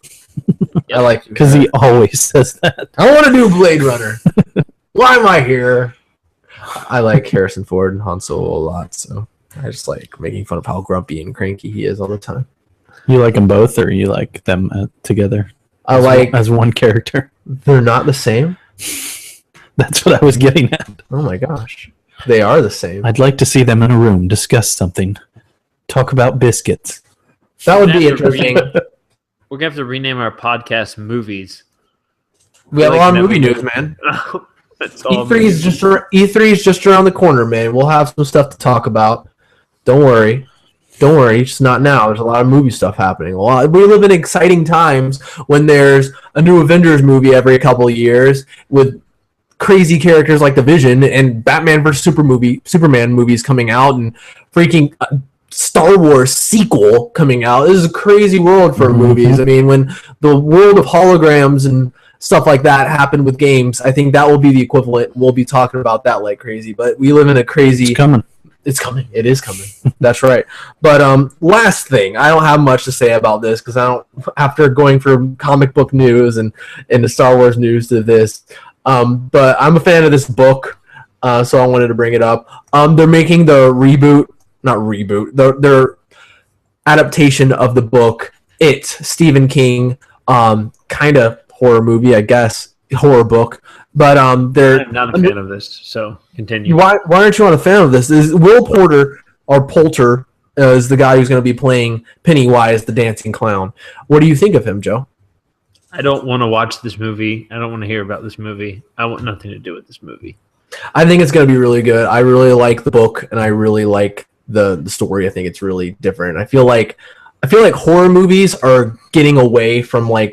I like because he always says that. I want to do Blade Runner. Why am I here? I like Harrison Ford and Han Solo a lot, so I just like making fun of how grumpy and cranky he is all the time. You like them both, or you like them together? I like as one character. They're not the same. That's what I was getting at. Oh my gosh, they are the same. I'd like to see them in a room discuss something. Talk about biscuits. That would be interesting. We're gonna have to rename our podcast "Movies." We have a lot of movie news, man. E3 is just around the corner, man. We'll have some stuff to talk about. Don't worry. It's not now. There's a lot of movie stuff happening. We live in exciting times when there's a new Avengers movie every couple of years with crazy characters like the Vision and Batman vs Superman movies coming out and freaking Star Wars sequel coming out. This is a crazy world for movies. I mean, when the world of holograms and stuff like that happen with games, I think that will be the equivalent. We'll be talking about that like crazy. But we live in a crazy... It's coming. It's coming. It is coming. That's right. But last thing, I don't have much to say about this because I don't. After going from comic book news and the Star Wars news to this, but I'm a fan of this book, so I wanted to bring it up. They're making the their adaptation of the book. Stephen King, kind of horror movie, I guess, horror book. But they're I'm not a fan of this, so continue. Why aren't you not a fan of this? Is Will Porter or Poulter is the guy who's going to be playing Pennywise, the dancing clown. What do you think of him, Joe? I don't want to watch this movie. I don't want to hear about this movie. I want nothing to do with this movie. I think it's going to be really good. I really like the book, and I really like the story. I think it's really different. I feel like horror movies are getting away from what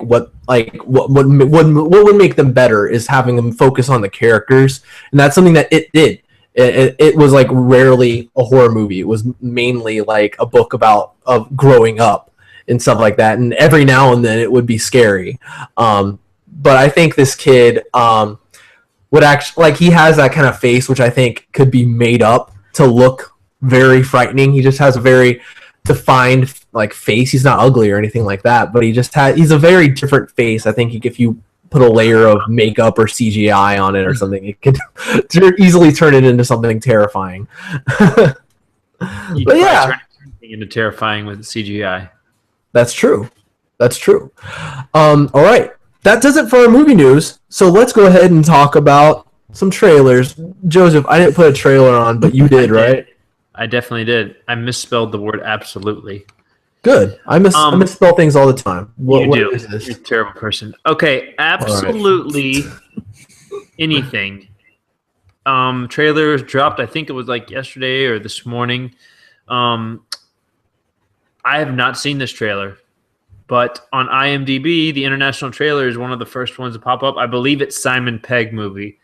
would make them better is having them focus on the characters, and that's something that it did. It was like rarely a horror movie. It was mainly like a book about growing up and stuff like that, and every now and then it would be scary. But I think this kid would actually he has that kind of face, which I think could be made up to look very frightening. He just has a very defined face. He's not ugly or anything like that, but he's a very different face. I think if you put a layer of makeup or CGI on it or something, it could easily turn it into something terrifying. But yeah, turn anything into terrifying with CGI. That's true. All right, that does it for our movie news. So let's go ahead and talk about some trailers. Joseph, I didn't put a trailer on, but you did, right? I definitely did. I misspelled the word absolutely. Good. I misspell things all the time. What is this? You're a terrible person. Okay, absolutely anything. Trailers dropped, I think it was yesterday or this morning. I have not seen this trailer, but on IMDb, the international trailer is one of the first ones to pop up. I believe it's Simon Pegg movie,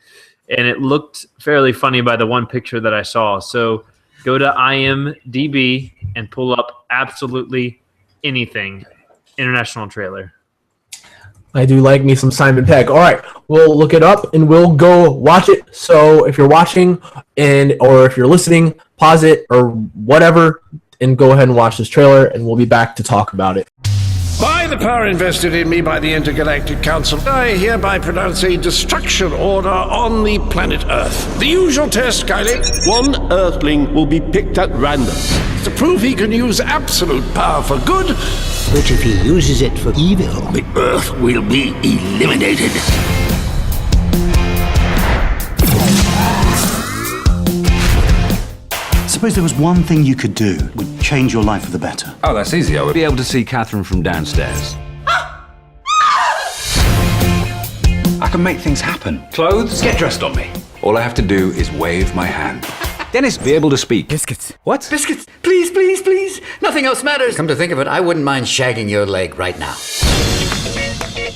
and it looked fairly funny by the one picture that I saw. So go to IMDb and pull up absolutely anything international trailer. I do like me some Simon Pegg. All right, we'll look it up and we'll go watch it. So if you're watching or if you're listening, pause it or whatever and go ahead and watch this trailer, and we'll be back to talk about it. By the power invested in me by the Intergalactic Council, I hereby pronounce a destruction order on the planet Earth. The usual test, Kylie. One Earthling will be picked at random To prove he can use absolute power for good. But if he uses it for evil, the Earth will be eliminated. Suppose there was one thing you could do that would change your life for the better. Oh, that's easy. I would be able to see Catherine from downstairs. I can make things happen. Clothes, get dressed on me. All I have to do is wave my hand. Dennis, be able to speak. Biscuits. What? Biscuits. Please, please, please. Nothing else matters. Come to think of it, I wouldn't mind shagging your leg right now.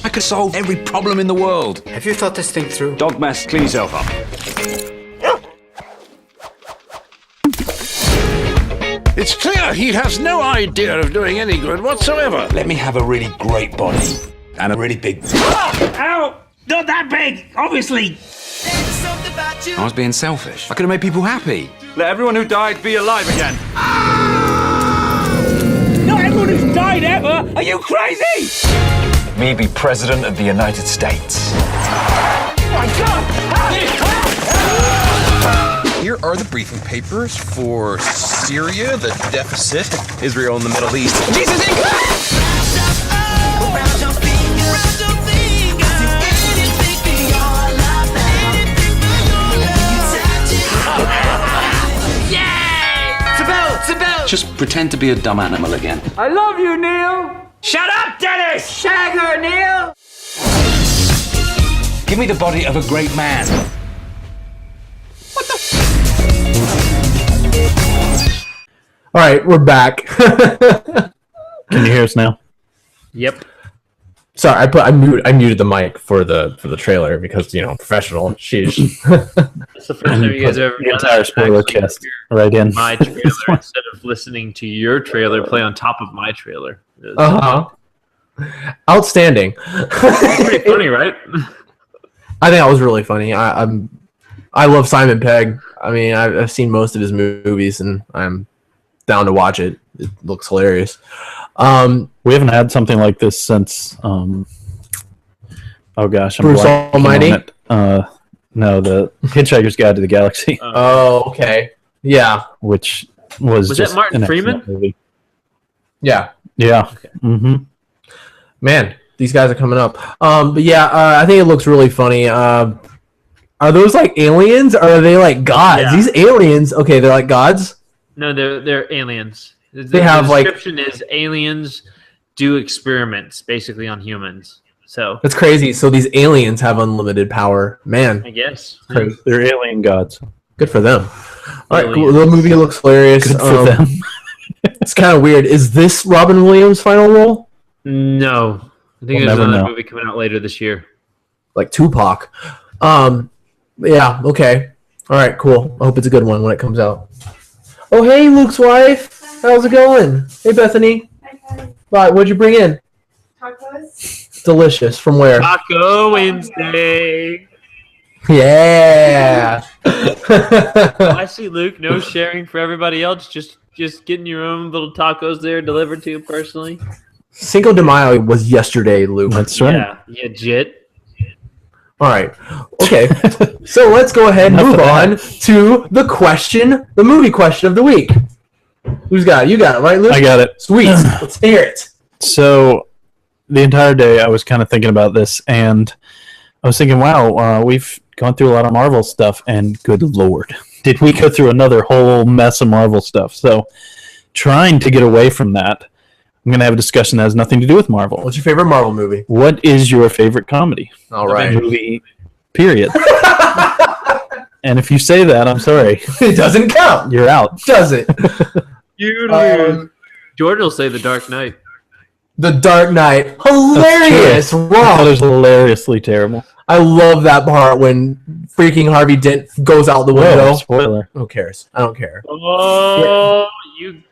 I could solve every problem in the world. Have you thought this thing through? Dog mess, clean yourself up. It's clear he has no idea of doing any good whatsoever. Let me have a really great body. And a really big... Ow! Not that big, obviously. I was being selfish. I could have made people happy. Let everyone who died be alive again. Not everyone who's died ever! Are you crazy? Me be president of the United States. My God! Here are the briefing papers for Syria, the deficit, Israel and the Middle East. Jesus Inc. Yay! Sabelle! Just pretend to be a dumb animal again. I love you, Neil. Shut up, Dennis. Shag her, Neil. Give me the body of a great man. All right, we're back. Can you hear us now? Yep. Sorry, I muted the mic for the trailer because professional. Sheesh. That's the first time you guys ever the entire spoiler cast right in my trailer instead of listening to your trailer play on top of my trailer. Outstanding. Pretty funny, right? I think that was really funny. I love Simon Pegg. I mean, I've seen most of his movies, and I'm down to watch it. It looks hilarious. We haven't had something like this since. Oh gosh, I'm Bruce Almighty. No, the Hitchhiker's Guide to the Galaxy. Oh, okay. Yeah. Which was that just Martin an Freeman? excellent movie. Yeah. Yeah. Okay. Mm-hmm. Man, these guys are coming up. But yeah, I think it looks really funny. Are those like aliens or are they like gods? Yeah. These aliens, okay, they're like gods? No, they're aliens. They have the description is aliens do experiments basically on humans. So that's crazy. So these aliens have unlimited power. Man, I guess They're alien gods. good for them. All right, cool. The movie looks hilarious. Good for them. It's kind of weird. Is this Robin Williams' final role? No, I think there's another movie coming out later this year. Like Tupac. Yeah. Okay. All right. Cool. I hope it's a good one when it comes out. Oh, hey, Luke's wife. How's it going? Hey, Bethany. Hi. Bye. What'd you bring in? Tacos. Delicious. From where? Taco Wednesday. Yeah. I see, Luke. No sharing for everybody else. Just getting your own little tacos there delivered to you personally. Cinco de Mayo was yesterday, Luke. That's right. Yeah, jit. All right. Okay. So let's go ahead and move on to the movie question of the week. Who's got it? You got it, right, Luke? I got it. Sweet. Let's hear it. So the entire day I was kind of thinking about this, and I was thinking, wow, we've gone through a lot of Marvel stuff, and good Lord, did we go through another whole mess of Marvel stuff. So trying to get away from that, I'm going to have a discussion that has nothing to do with Marvel. What's your favorite Marvel movie? What is your favorite comedy? All right. Movie, period. And if you say that, I'm sorry. It doesn't count. You're out. Does it? You lose. George will say The Dark Knight. The Dark Knight. Hilarious. I thought it was hilariously terrible. I love that part when freaking Harvey Dent goes out the window. Whoa, spoiler. Who cares? I don't care. Oh, you.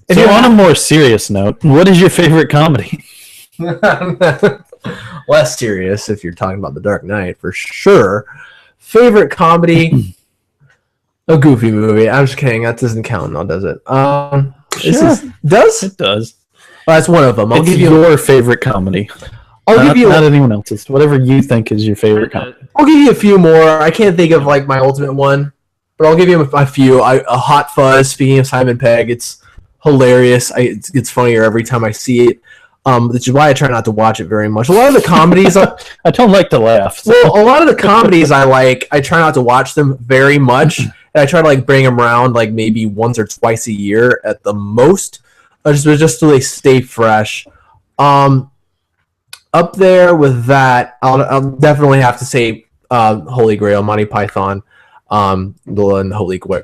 If So you're on a more serious note, what is your favorite comedy? Less serious if you're talking about The Dark Knight, for sure. Favorite comedy? A Goofy movie. I'm just kidding. That doesn't count now, does it? Does? It does. Well, that's one of them. It's your favorite comedy. I'll give you not anyone else's. Whatever you think is your favorite comedy. I'll give you a few more. I can't think of like my ultimate one, but I'll give you a few. A Hot Fuzz. Speaking of Simon Pegg, it's hilarious. It's funnier every time I see it. Which is why I try not to watch it very much. A lot of the comedies, I don't like to laugh. So. Well, a lot of the comedies I try not to watch them very much, and I try to like bring them around like maybe once or twice a year at the most, just so they stay fresh. Up there with that, I'll definitely have to say Holy Grail, Monty Python, the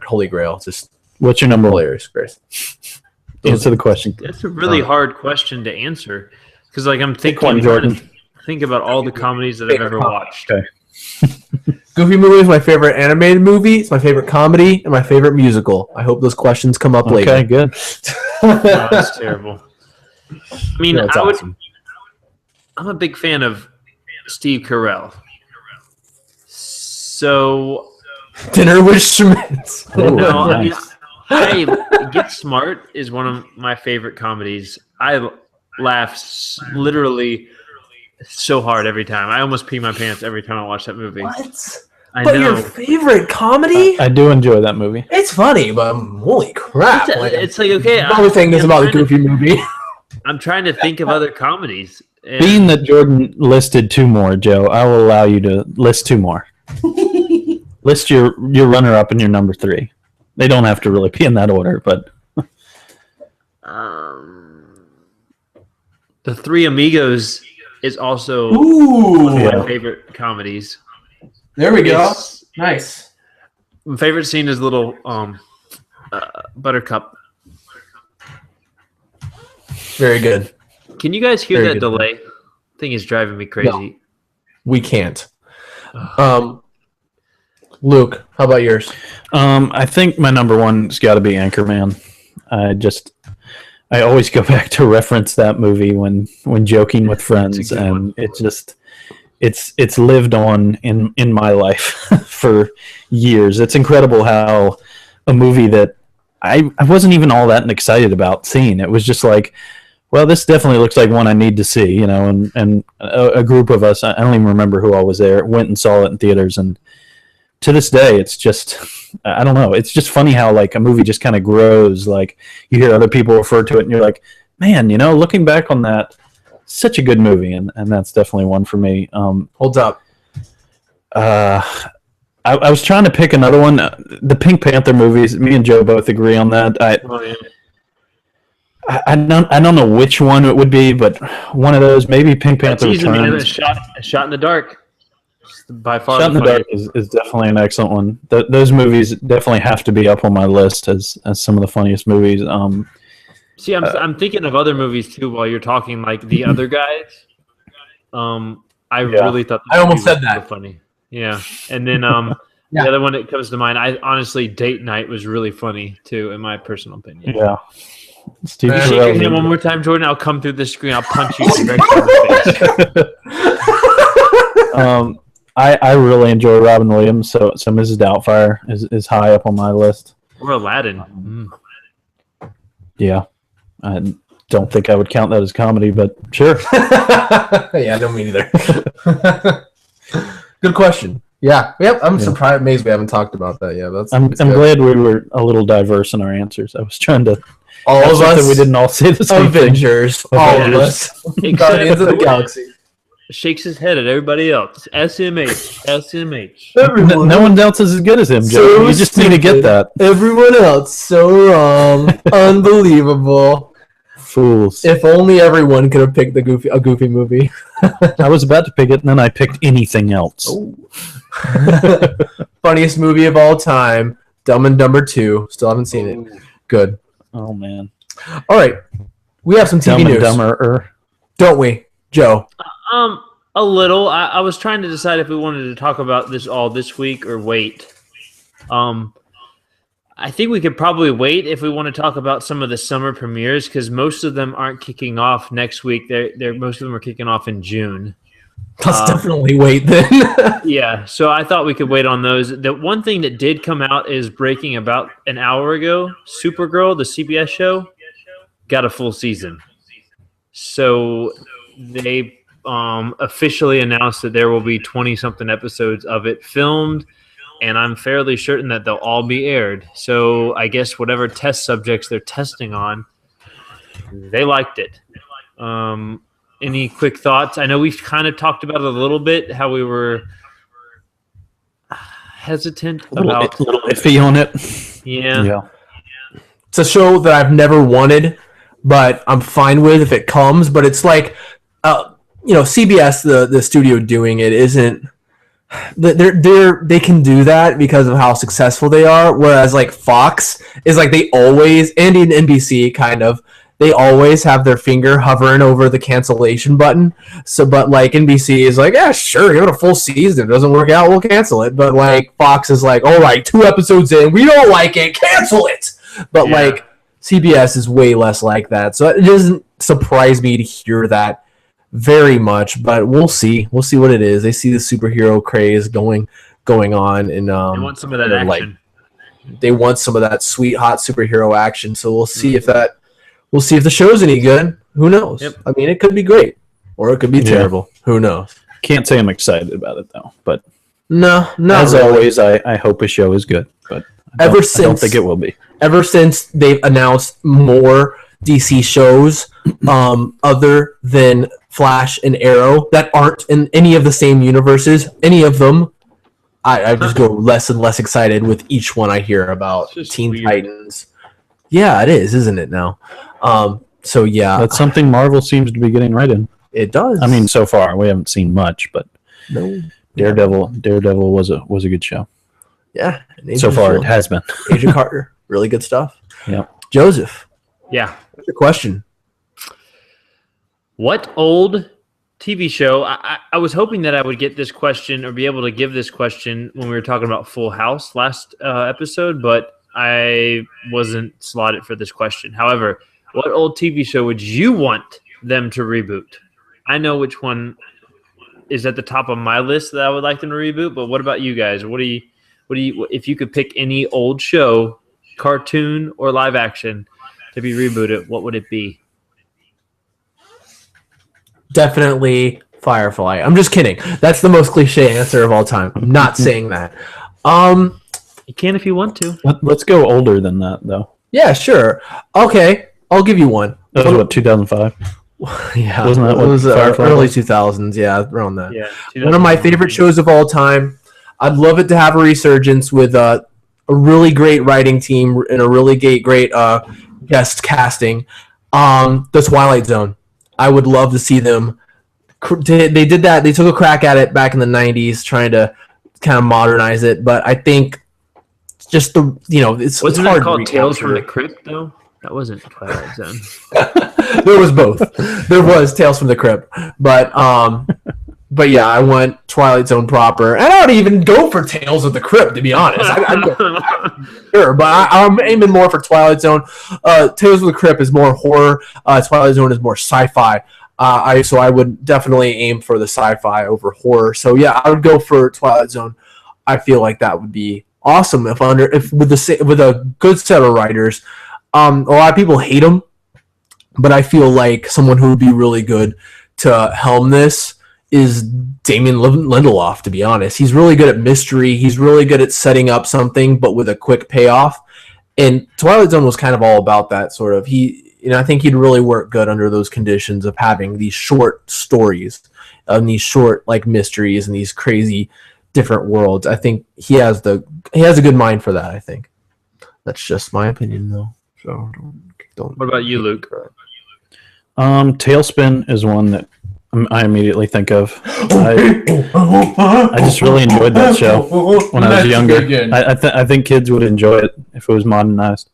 Holy Grail. Just what's your number? Hilarious, Grace. Answer the question. That's a really hard question to answer because, like, I'm thinking, one, Jordan. Think about all the comedies that I've ever watched. Okay. Goofy movie is my favorite animated movie. It's my favorite comedy and my favorite musical. I hope those questions come up later. Okay, good. No, that's terrible. I mean, No, it's awesome. I'm a big fan of Steve Carell. So Dinner with Schmitz. no, I mean, Get Smart is one of my favorite comedies. I laugh literally so hard every time. I almost pee my pants every time I watch that movie. What? I But know. your favorite comedy? I do enjoy that movie. It's funny, but holy crap. It's like, okay. The only thing is about the Goofy movie. I'm trying to think of other comedies. And Being that Jordan listed two more, Joe, I will allow you to list two more. List your runner-up and your number three. They don't have to really be in that order, but The Three Amigos is also one of my favorite comedies. There we go. Nice. My favorite scene is little Buttercup. Very good. Can you guys hear Very that good. delay? Thing is driving me crazy. No, we can't. Luke, how about yours? I think my number one's got to be Anchorman. I always go back to reference that movie when joking with friends, and it's lived on in my life for years. It's incredible how a movie that I wasn't even all that excited about seeing. It was just like, well, this definitely looks like one I need to see, you know. And a group of us, I don't even remember who all was there, went and saw it in theaters, and to this day, it's just, I don't know. It's just funny how like a movie just kind of grows. Like you hear other people refer to it, and you're like, man, you know, looking back on that, such a good movie, and that's definitely one for me. Holds up. I was trying to pick another one. The Pink Panther movies. Me and Joe both agree on that. I don't know which one it would be, but one of those, maybe Pink Panther Returns. A shot in the dark. By far, Shot in the Dark is definitely an excellent one. Those movies definitely have to be up on my list as some of the funniest movies. See, I'm thinking of other movies too while you're talking, like The Other Guys. Really thought I almost said that. Funny. Yeah, and then the other one that comes to mind, I honestly, Date Night was really funny too, in my personal opinion. Yeah. Shake your hand one more time, Jordan. I'll come through the screen. I'll punch you directly in the face. I really enjoy Robin Williams, so Mrs. Doubtfire is high up on my list. Or Aladdin. Yeah, I don't think I would count that as comedy, but sure. Yeah, I don't mean either. Good question. Yeah, I'm surprised, amazed we haven't talked about that yet. I'm glad we were a little diverse in our answers. I was trying to. All of us. We didn't all say the same Avengers. thing. All of us. Guardians of the Galaxy. Shakes his head at everybody else. SMH. No one else is as good as him, Joe. You just need to get that. Everyone else so wrong. Unbelievable. Fools. If only everyone could have picked a goofy movie. I was about to pick it, and then I picked anything else. Funniest movie of all time. Dumb and Dumber 2. Still haven't seen it. Good. Oh, man. All right. We have some TV Dumb news. and Dumber. Don't we, Joe? A little. I was trying to decide if we wanted to talk about this all this week or wait. I think we could probably wait if we want to talk about some of the summer premieres, because most of them aren't kicking off next week. Most of them are kicking off in June. Let's definitely wait then. Yeah, so I thought we could wait on those. The one thing that did come out is breaking about an hour ago. Supergirl, the CBS show, got a full season. So they officially announced that there will be 20-something episodes of it filmed, and I'm fairly certain that they'll all be aired. So I guess whatever test subjects they're testing on, they liked it. Any quick thoughts? I know we've kind of talked about it a little bit, how we were hesitant about... A little iffy on it. Yeah. It's a show that I've never wanted, but I'm fine with if it comes. But it's like, CBS, the studio doing it, isn't... They can do that because of how successful they are, whereas like Fox is like they always, and in NBC kind of, they always have their finger hovering over the cancellation button. So, but like NBC is like, yeah, sure, give it a full season. If it doesn't work out, we'll cancel it. But like Fox is like, all right, 2 episodes in, we don't like it, cancel it. But like CBS is way less like that. So it doesn't surprise me to hear that very much, but we'll see. We'll see what it is. They see the superhero craze going on, and they want some of that action. They want some of that sweet hot superhero action. So we'll see if that. We'll see if the show's any good. Who knows? Yep. I mean, it could be great, or it could be terrible. Who knows? Can't say I'm excited about it though, but no. As always, I hope a show is good, but I don't think it will be. Ever since they've announced more DC shows, other than Flash and Arrow, that aren't in any of the same universes, any of them, I just go less and less excited with each one I hear about. Teen Titans, Yeah, it is, isn't it now? So yeah, That's something Marvel seems to be getting right in. it does. I mean, so far we haven't seen much, but no. Daredevil was a good show. Yeah. So far, it has been. Agent Carter, really good stuff. Yeah. Joseph, Yeah. what's your question? What old TV show? I was hoping that I would get this question or be able to give this question when we were talking about Full House last episode, but I wasn't slotted for this question. However, what old TV show would you want them to reboot? I know which one is at the top of my list that I would like them to reboot, but what about you guys? What do you if you could pick any old show, cartoon or live action, to be rebooted, what would it be? Definitely Firefly. I'm just kidding. That's the most cliche answer of all time. I'm not saying that. You can if you want to. Let's go older than that, though. Yeah, sure. Okay, I'll give you one. That was what, 2005? Yeah, Wasn't that it what was Firefly early was? 2000s. Yeah, around that. Yeah, One of my favorite shows of all time. I'd love it to have a resurgence with a really great writing team and a really great guest casting. The Twilight Zone. I would love to see them. They did that. They took a crack at it back in the 90s, trying to kind of modernize it. But I think just it's wasn't hard it called to Tales from the recapture. Crypt though? That wasn't Twilight Zone. There was both. There was Tales from the Crypt, but yeah, I want Twilight Zone proper, and I would even go for Tales of the Crypt, to be honest. I'd go for that. Sure, but I'm aiming more for Twilight Zone. Tales of the Crypt is more horror. Twilight Zone is more sci-fi. So I would definitely aim for the sci-fi over horror. So yeah, I would go for Twilight Zone. I feel like that would be awesome if with a good set of writers. A lot of people hate them, but I feel like someone who would be really good to helm this is Damien Lindelof, to be honest. He's really good at mystery. He's really good at setting up something, but with a quick payoff. And Twilight Zone was kind of all about that sort of. I think he'd really work good under those conditions of having these short stories and these short mysteries and these crazy different worlds. I think he has a good mind for that. I think that's just my opinion, though. So don't. What about you, Luke? Tailspin is one that I immediately think of. I just really enjoyed that show when I was younger. I think kids would enjoy it if it was modernized.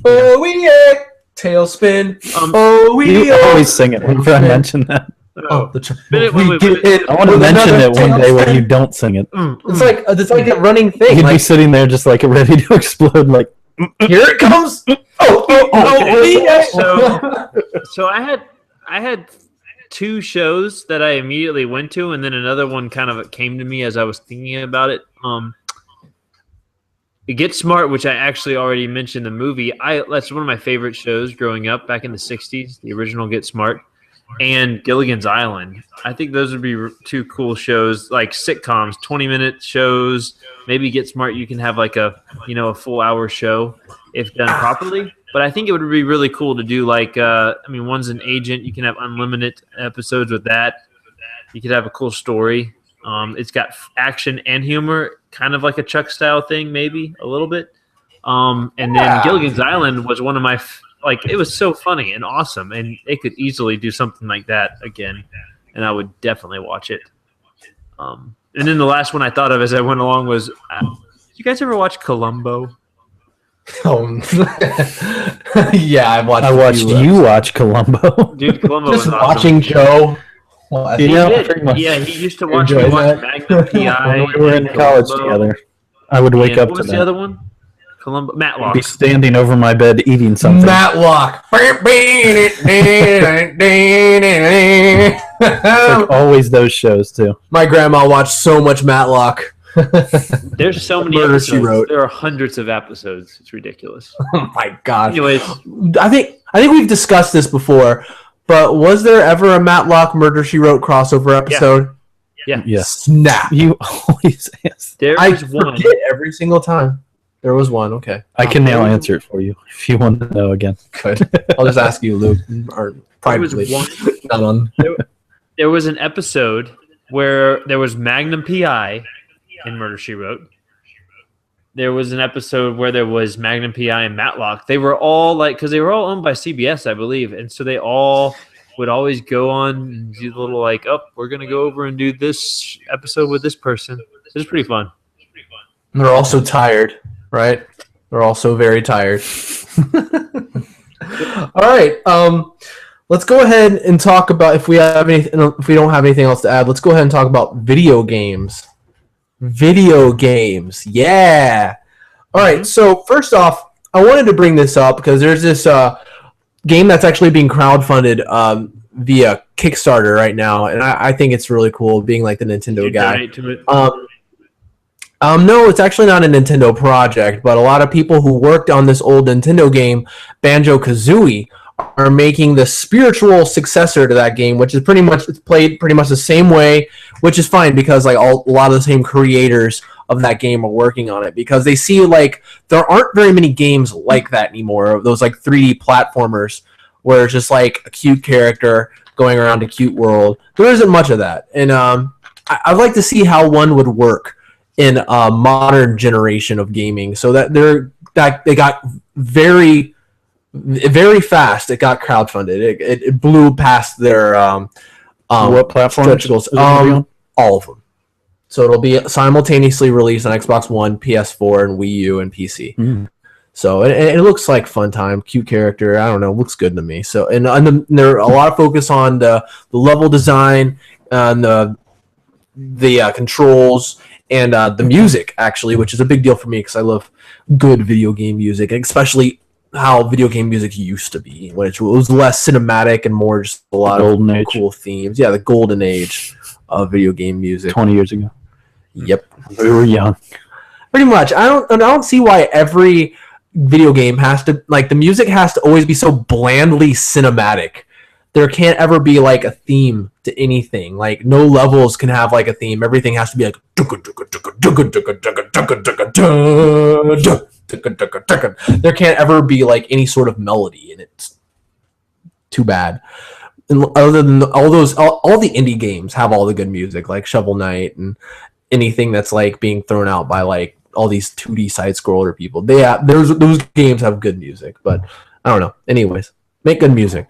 Oh yeah, Tailspin. You always sing it whenever I mention that. I want to mention it one day when you don't sing it. It's like a running thing. You'd be sitting there just ready to explode. Here it comes. So I had two shows that I immediately went to, and then another one kind of came to me as I was thinking about it. Get Smart, which I actually already mentioned the movie. That's one of my favorite shows growing up back in the 60s, the original Get Smart, and Gilligan's Island. I think those would be two cool shows, like sitcoms, 20-minute shows. Maybe Get Smart, you can have a full hour show if done properly. But I think it would be really cool to do one's an agent. You can have unlimited episodes with that. You could have a cool story. It's got action and humor, kind of like a Chuck style thing, maybe a little bit. And then Gilligan's Island was one of my it was so funny and awesome, and they could easily do something like that again, and I would definitely watch it. And then the last one I thought of as I went along was, did you guys ever watch Columbo? Yeah, I watched you watch Columbo. Dude, Columbo just was awesome. watching Joe. Yeah, he used to watch me watch Magnum PI. When we were in college together, I would wake up to what was that. the other one? Columbo, Matlock. I'd be standing over my bed eating something. Matlock. It's always those shows too. My grandma watched so much Matlock. There's so many Murder, episodes. She Wrote. There are hundreds of episodes. It's ridiculous. Oh my god. Anyways, I think we've discussed this before, but was there ever a Matlock Murder, She Wrote crossover episode? Yeah. Yes. Snap. You always ask. There was one. Forget every single time. There was one. Okay. I can now answer it for you if you want to know again. Good. I'll just ask you, Luke, or privately. Not on. There was an episode where there was Magnum PI in Murder, She Wrote. there was an episode where there was Magnum PI and Matlock. They were all because they were all owned by CBS, I believe, and so they all would always go on and do the little we're gonna go over and do this episode with this person. It was pretty fun. They're also tired, right? They're also very tired. All right. Let's go ahead and talk about if we don't have anything else to add. Let's go ahead and talk about video games. Video games, yeah. All right. So first off, I wanted to bring this up because there's this game that's actually being crowdfunded via Kickstarter right now, and I think it's really cool. Being like the Nintendo guy. No, it's actually not a Nintendo project, but a lot of people who worked on this old Nintendo game, Banjo-Kazooie, are making the spiritual successor to that game, which is it's played pretty much the same way, which is fine because a lot of the same creators of that game are working on it because they see there aren't very many games like that anymore. Those 3D platformers where it's just a cute character going around a cute world. There isn't much of that, and I'd like to see how one would work in a modern generation of gaming, so that they got very, very fast. It got crowdfunded. It blew past their what platforms? All of them. So it'll be simultaneously released on Xbox One, PS4, and Wii U and PC. Mm. So it looks like fun time, cute character. I don't know, looks good to me. So and there are a lot of focus on the level design and the controls. And the music, actually, which is a big deal for me because I love good video game music, especially how video game music used to be, which was less cinematic and more just a lot of cool themes. Yeah, the golden age of video game music. 20 years ago. Yep. We were young. Pretty much. I don't see why every video game has to, the music has to always be so blandly cinematic. There can't ever be a theme to anything. No levels can have a theme. Everything has to be there can't ever be any sort of melody, and it's too bad. And other than all the indie games have all the good music, like Shovel Knight and anything that's being thrown out by all these 2D side scroller people. Those games have good music, but I don't know. Anyways, make good music.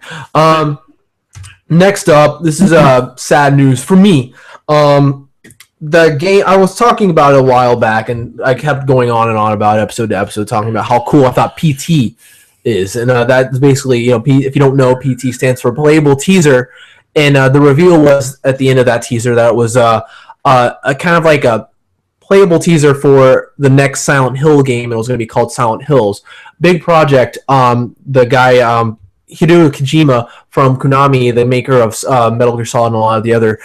Next up, this is sad news for me. The game I was talking about it a while back, and I kept going on and on about episode to episode, talking about how cool I thought PT is, and that's basically, if you don't know, PT stands for Playable Teaser, and the reveal was at the end of that teaser that it was a kind of a playable teaser for the next Silent Hill game. It was going to be called Silent Hills. Big project. The guy Hideo Kojima from Konami, the maker of Metal Gear Solid and a lot of the other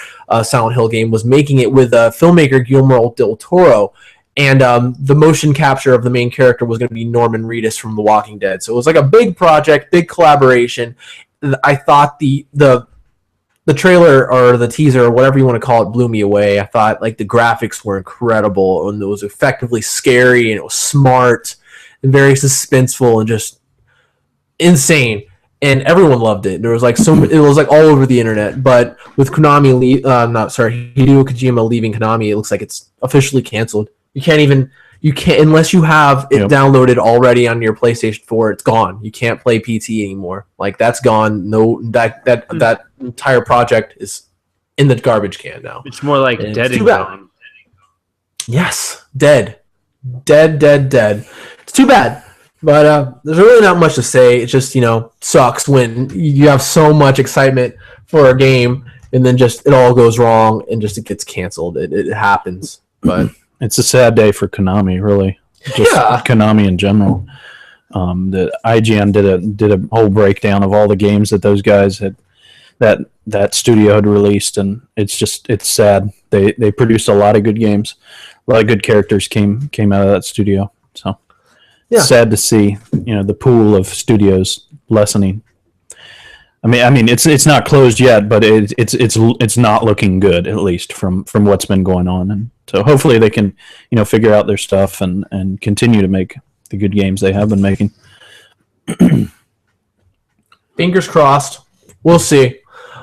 Silent Hill game, was making it with filmmaker Guillermo del Toro, and the motion capture of the main character was going to be Norman Reedus from The Walking Dead. So it was a big project, big collaboration. I thought the trailer or the teaser or whatever you want to call it blew me away. I thought the graphics were incredible, and it was effectively scary, and it was smart and very suspenseful and just insane. And everyone loved it. There was it was all over the internet. But with Hideo Kojima leaving Konami, it looks like it's officially canceled. You can't unless you have it downloaded already on your PlayStation 4. It's gone. You can't play PT anymore. That's gone. No, that entire project is in the garbage can now. It's more like and dead and gone. Yes, dead. It's too bad. But there's really not much to say. It just, sucks when you have so much excitement for a game and then just it all goes wrong and just it gets canceled. It happens. But it's a sad day for Konami, really. Just Konami in general. The IGN did a whole breakdown of all the games that those guys had that studio had released, and it's sad. They produced a lot of good games. A lot of good characters came out of that studio. So sad to see, the pool of studios lessening. I mean, it's not closed yet, but it's not looking good, at least from what's been going on. And so hopefully they can, figure out their stuff and continue to make the good games they have been making. Fingers crossed. We'll see.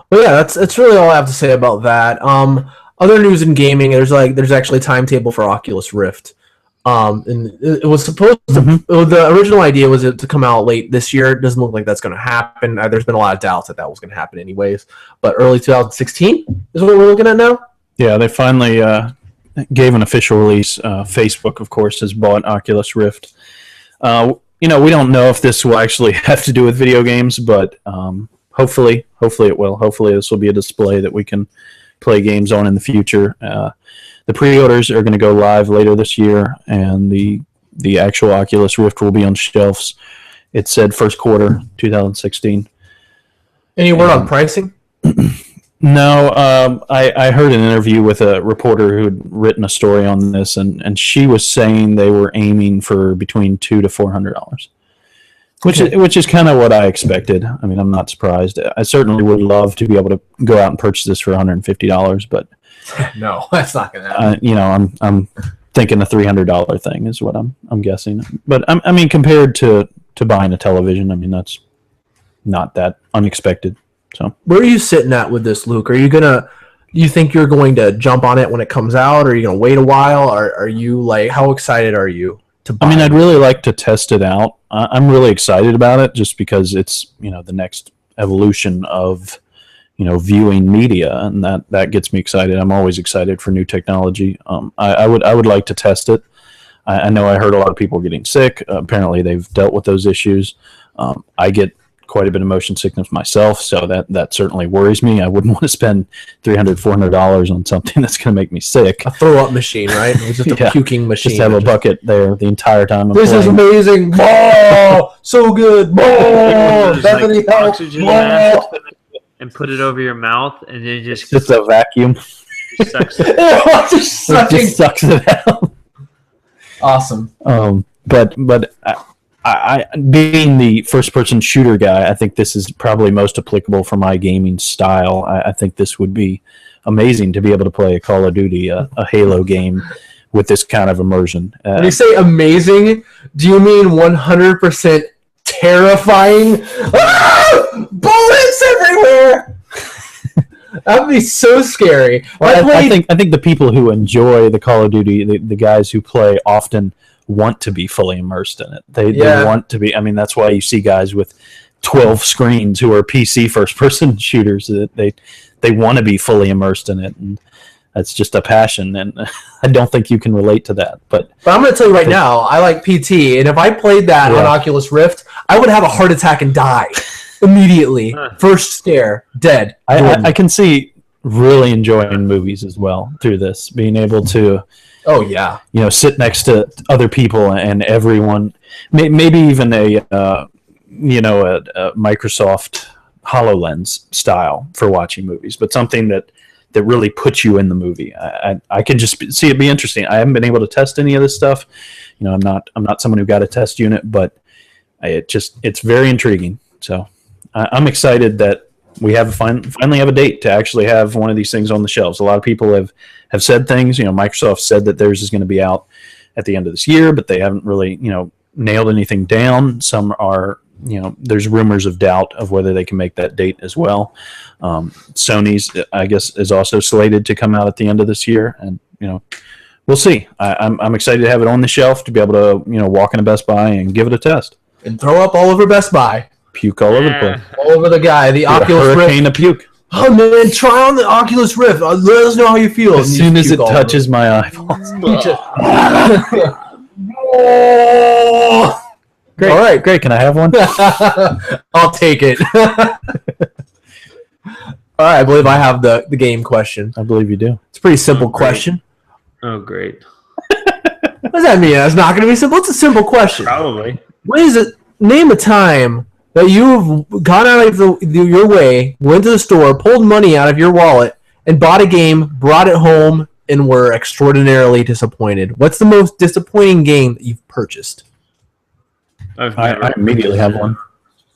But yeah, that's really all I have to say about that. Other news in gaming, there's actually a timetable for Oculus Rift. And it was supposed to. The original idea was it to come out late this year. It doesn't look like that's going to happen. There's been a lot of doubts that was going to happen, anyways. But early 2016 is what we're looking at now. Yeah, they finally gave an official release. Facebook, of course, has bought Oculus Rift. We don't know if this will actually have to do with video games, but hopefully it will. Hopefully this will be a display that we can play games on in the future. The pre-orders are going to go live later this year, and the actual Oculus Rift will be on shelves. It said first quarter 2016. Any word on pricing? No, I heard an interview with a reporter who had written a story on this, and she was saying they were aiming for between $200 to $400, which is kind of what I expected. I mean, I'm not surprised. I certainly would love to be able to go out and purchase this for $150, but no, that's not going to happen. I'm thinking a $300 thing is what I'm guessing. But I mean, compared to buying a television, I mean that's not that unexpected. So where are you sitting at with this, Luke? You think you're going to jump on it when it comes out, or are you going to wait a while? Or are you like, how excited are you to buy? I mean, I'd really like to test it out. I'm really excited about it just because it's the next evolution of viewing media, and that gets me excited. I'm always excited for new technology. I would like to test it. I know I heard a lot of people getting sick. Apparently they've dealt with those issues. I get quite a bit of motion sickness myself, so that certainly worries me. I wouldn't want to spend $300, $400 on something that's going to make me sick. A throw-up machine, right? It's just a puking machine. Just have a bucket there the entire time. This is amazing. Oh, so good. Oh, Bethany, oxygen mask and put it over your mouth, and then just a vacuum. Sucks it. Just sucks it out. Awesome. But I being the first-person shooter guy, I think this is probably most applicable for my gaming style. I think this would be amazing to be able to play a Call of Duty, a Halo game with this kind of immersion. When you say amazing, do you mean 100% terrifying? Ah! Bullets everywhere! That would be so scary. Well, I think the people who enjoy the Call of Duty, the guys who play often want to be fully immersed in it. They want to be. I mean, that's why you see guys with 12 screens who are PC first-person shooters. They want to be fully immersed in it, and that's just a passion. And I don't think you can relate to that. But I'm going to tell you right now, I like PT, and if I played that on Oculus Rift, I would have a heart attack and die immediately. First scare, dead. I can see really enjoying movies as well through this, being able to. Oh yeah, sit next to other people and everyone. Maybe even a Microsoft HoloLens style for watching movies, but something that really puts you in the movie. I can just see it be interesting. I haven't been able to test any of this stuff. I'm not someone who got a test unit, but it's very intriguing. So I'm excited that we finally have a date to actually have one of these things on the shelves. A lot of people have said things. Microsoft said that theirs is going to be out at the end of this year, but they haven't really nailed anything down. Some are there's rumors of doubt of whether they can make that date as well. Sony's, I guess, is also slated to come out at the end of this year, and we'll see. I'm excited to have it on the shelf to be able to walk into Best Buy and give it a test and throw up all over Best Buy. Puke all over the place. All over the guy. The Oculus Rift. Hurricane of puke. Oh man, try on the Oculus Rift. Let us know how you feel. As soon as it touches my eyeballs. Great. All right, great. Can I have one? I'll take it. All right, I believe I have the game question. I believe you do. It's a pretty simple question. Oh, great. What does that mean? It's not going to be simple. It's a simple question. Probably. What is it? Name a time that you've gone out of your way, went to the store, pulled money out of your wallet, and bought a game, brought it home, and were extraordinarily disappointed. What's the most disappointing game that you've purchased? I immediately have one.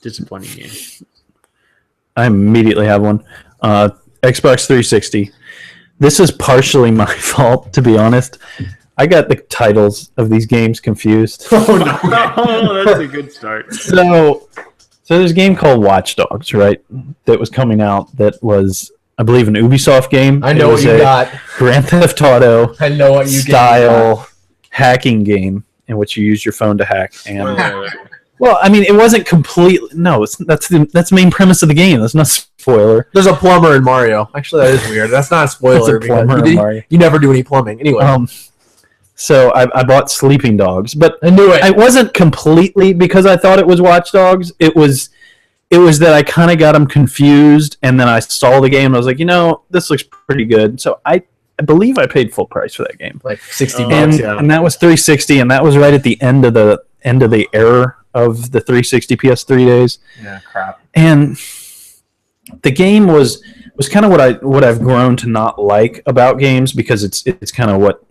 Disappointing game. I immediately have one. Xbox 360. This is partially my fault, to be honest. I got the titles of these games confused. Oh, no. Oh, that's a good start. So there's a game called Watch Dogs, right? That was coming out that was, I believe, an Ubisoft game. I know what you got. Grand Theft Auto I know what you style hacking game in which you use your phone to hack. And well, I mean, it wasn't completely. No, that's the main premise of the game. That's not a spoiler. There's a plumber in Mario. Actually, that is weird. That's not a spoiler. You never do any plumbing. Anyway. So I bought Sleeping Dogs, but I knew it. It wasn't completely because I thought it was Watch Dogs. It was that I kind of got them confused, and then I saw the game, and I was like, this looks pretty good. So I believe I paid full price for that game, like $60, and that was $360, and that was right at the end of the era of the 360 PS3 days. Yeah, crap. And the game was kind of what I've grown to not like about games, because it's kind of what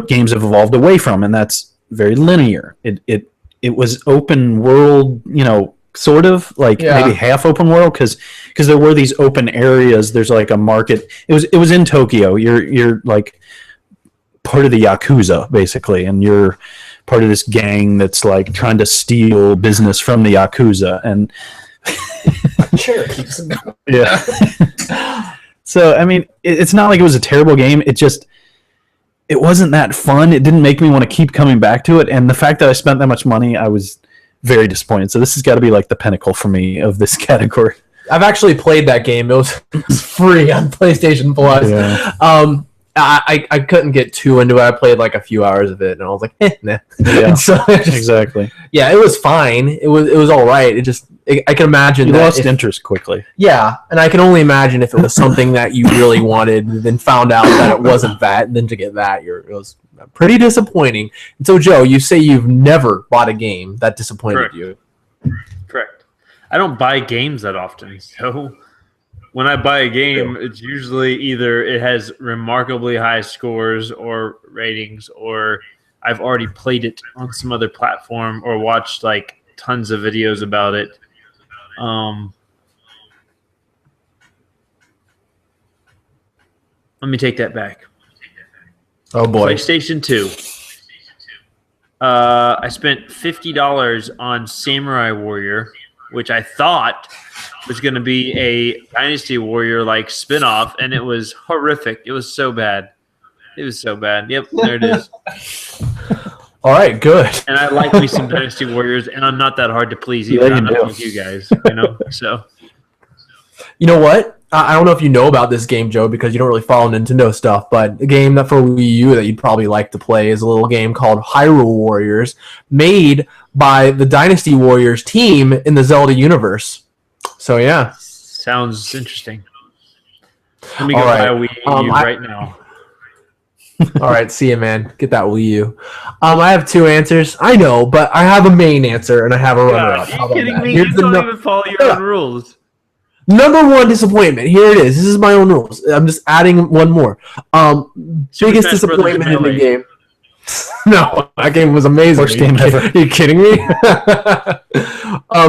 games have evolved away from, and that's very linear. It was open world, sort of like maybe half open world, because there were these open areas. There's like a market. It was in Tokyo. You're like part of the Yakuza basically, and you're part of this gang that's like trying to steal business from the Yakuza, and sure keeps it going. Yeah. So I mean, it's not like it was a terrible game. It wasn't that fun. It didn't make me want to keep coming back to it, and the fact that I spent that much money, I was very disappointed. So this has got to be like the pinnacle for me of this category. I've actually played that game. It was free on PlayStation Plus. Yeah. I couldn't get too into it. I played like a few hours of it, and I was like, nah. Yeah, so exactly. Yeah, it was fine. It was all right. I can imagine you lost interest quickly. Yeah, and I can only imagine if it was something that you really wanted, and then found out that it wasn't that, and then to get that, it was pretty disappointing. And so, Joe, you say you've never bought a game that disappointed you. Correct. I don't buy games that often, so when I buy a game, it's usually either it has remarkably high scores or ratings, or I've already played it on some other platform or watched like tons of videos about it. Let me take that back. Oh boy. PlayStation 2. I spent $50 on Samurai Warrior, which I thought was going to be a Dynasty Warrior like spin-off, and it was horrific. It was so bad. Yep, there it is. All right, good. And I like me some Dynasty Warriors, and I'm not that hard to please either. I'm not like you guys, So, you know what? I don't know if you know about this game, Joe, because you don't really follow Nintendo stuff, but a game that for Wii U that you'd probably like to play is a little game called Hyrule Warriors, made by the Dynasty Warriors team in the Zelda universe. So, yeah. Sounds interesting. Let me go buy a Wii U right now. All right, see you, man. Get that Wii U. I have two answers. I know, but I have a main answer and I have a runner-up. Are you kidding me? You don't even follow your own rules. Number one disappointment. Here it is. This is my own rules. I'm just adding one more. Biggest disappointment in the game. No, that game was amazing. Worst game ever. Are you kidding me?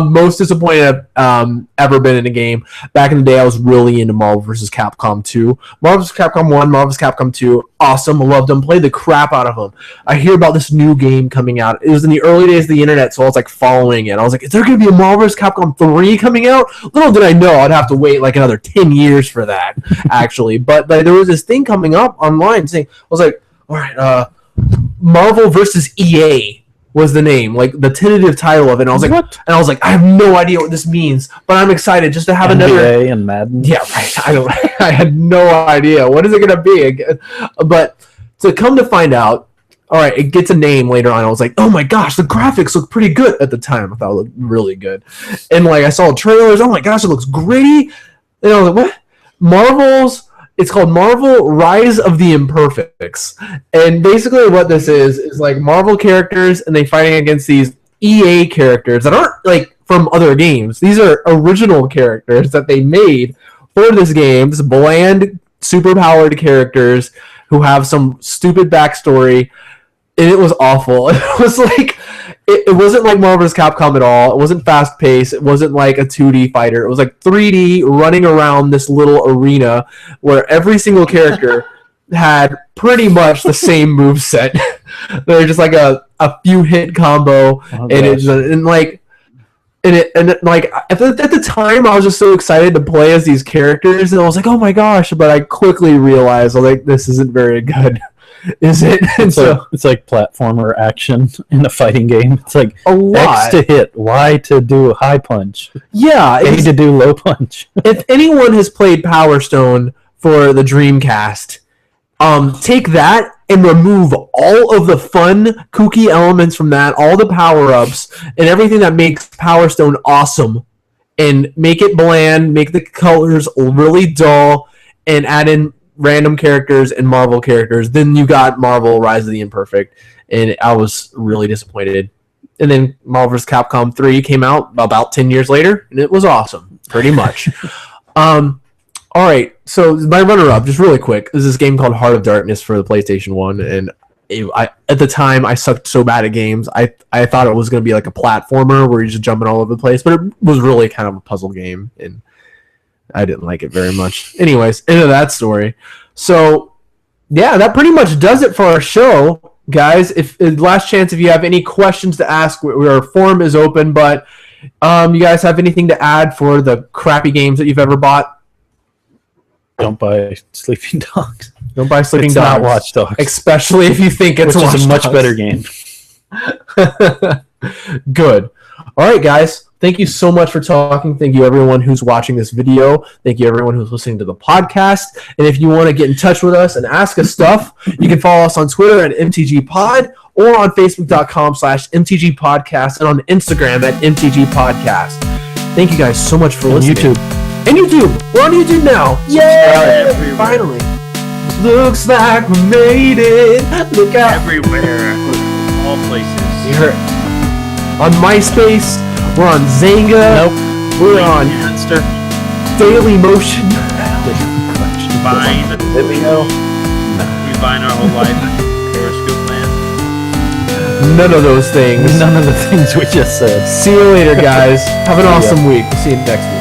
Most disappointed I've ever been in a game. Back in the day, I was really into Marvel vs. Capcom 2. Marvel vs. Capcom 1, Marvel vs. Capcom 2, awesome. I loved them. Played the crap out of them. I hear about this new game coming out. It was in the early days of the internet, so I was like following it. I was like, is there going to be a Marvel vs. Capcom 3 coming out? Little did I know I'd have to wait like another 10 years for that, actually. But there was this thing coming up online saying, I was like, all right, Marvel versus EA was the name, like the tentative title of it. And I was like, what? And I was like, I have no idea what this means, but I'm excited just to have NBA another. And Madden. Yeah, right. I had no idea. What is it going to be? But to come to find out, all right, it gets a name later on. I was like, oh my gosh, the graphics look pretty good at the time. I thought it looked really good. And like I saw trailers. Oh my gosh, it looks gritty. And I was like, what? It's called Marvel Rise of the Imperfects. And basically what this is like Marvel characters, and they fighting against these EA characters that aren't like from other games. These are original characters that they made for this game. This bland, superpowered characters who have some stupid backstory. And it was awful. It was like it wasn't like Marvel vs. Capcom at all. It wasn't fast paced. It wasn't like a 2D fighter. It was like 3D running around this little arena where every single character had pretty much the same moveset. They're just like a few hit combo, and at the time I was just so excited to play as these characters, and I was like, oh my gosh! But I quickly realized like this isn't very good. Is it? And It's like platformer action in a fighting game. It's like X to hit, Y to do high punch, yeah, A to do low punch. If anyone has played Power Stone for the Dreamcast, take that and remove all of the fun, kooky elements from that, all the power-ups, and everything that makes Power Stone awesome, and make it bland, make the colors really dull, and add in random characters and Marvel characters. Then you got Marvel Rise of the Imperfect, and I was really disappointed. And then Marvel vs. Capcom 3 came out about 10 years later, and it was awesome, pretty much. All right, so my runner-up, just really quick, is this game called Heart of Darkness for the PlayStation 1, and at the time, I sucked so bad at games. I thought it was going to be like a platformer where you're just jumping all over the place, but it was really kind of a puzzle game, and I didn't like it very much. Anyways, into that story. So, yeah, that pretty much does it for our show, guys. Last chance, if you have any questions to ask, our forum is open, but you guys have anything to add for the crappy games that you've ever bought? Don't buy Sleeping Dogs. Don't buy Sleeping It's Dogs. not Watch Dogs. Especially if you think it's Which is a much Dogs. better game. Good. All right, guys. Thank you so much for talking. Thank you, everyone who's watching this video. Thank you, everyone who's listening to the podcast. And if you want to get in touch with us and ask us stuff, you can follow us on Twitter at MTG Pod or on Facebook.com/MTG Podcast and on Instagram at MTG Podcast. Thank you guys so much for listening. YouTube. And YouTube. We're on YouTube now. Yay! Finally. Looks like we made it. Look out. Everywhere. All places. You're on MySpace. We're on Zanga. Nope. We're on Monster. Daily Motion. Vine. Vimeo. We Vine our whole life. Periscope land. None of those things. None of the things we just said. See you later, guys. Have an awesome week. We'll see you next week.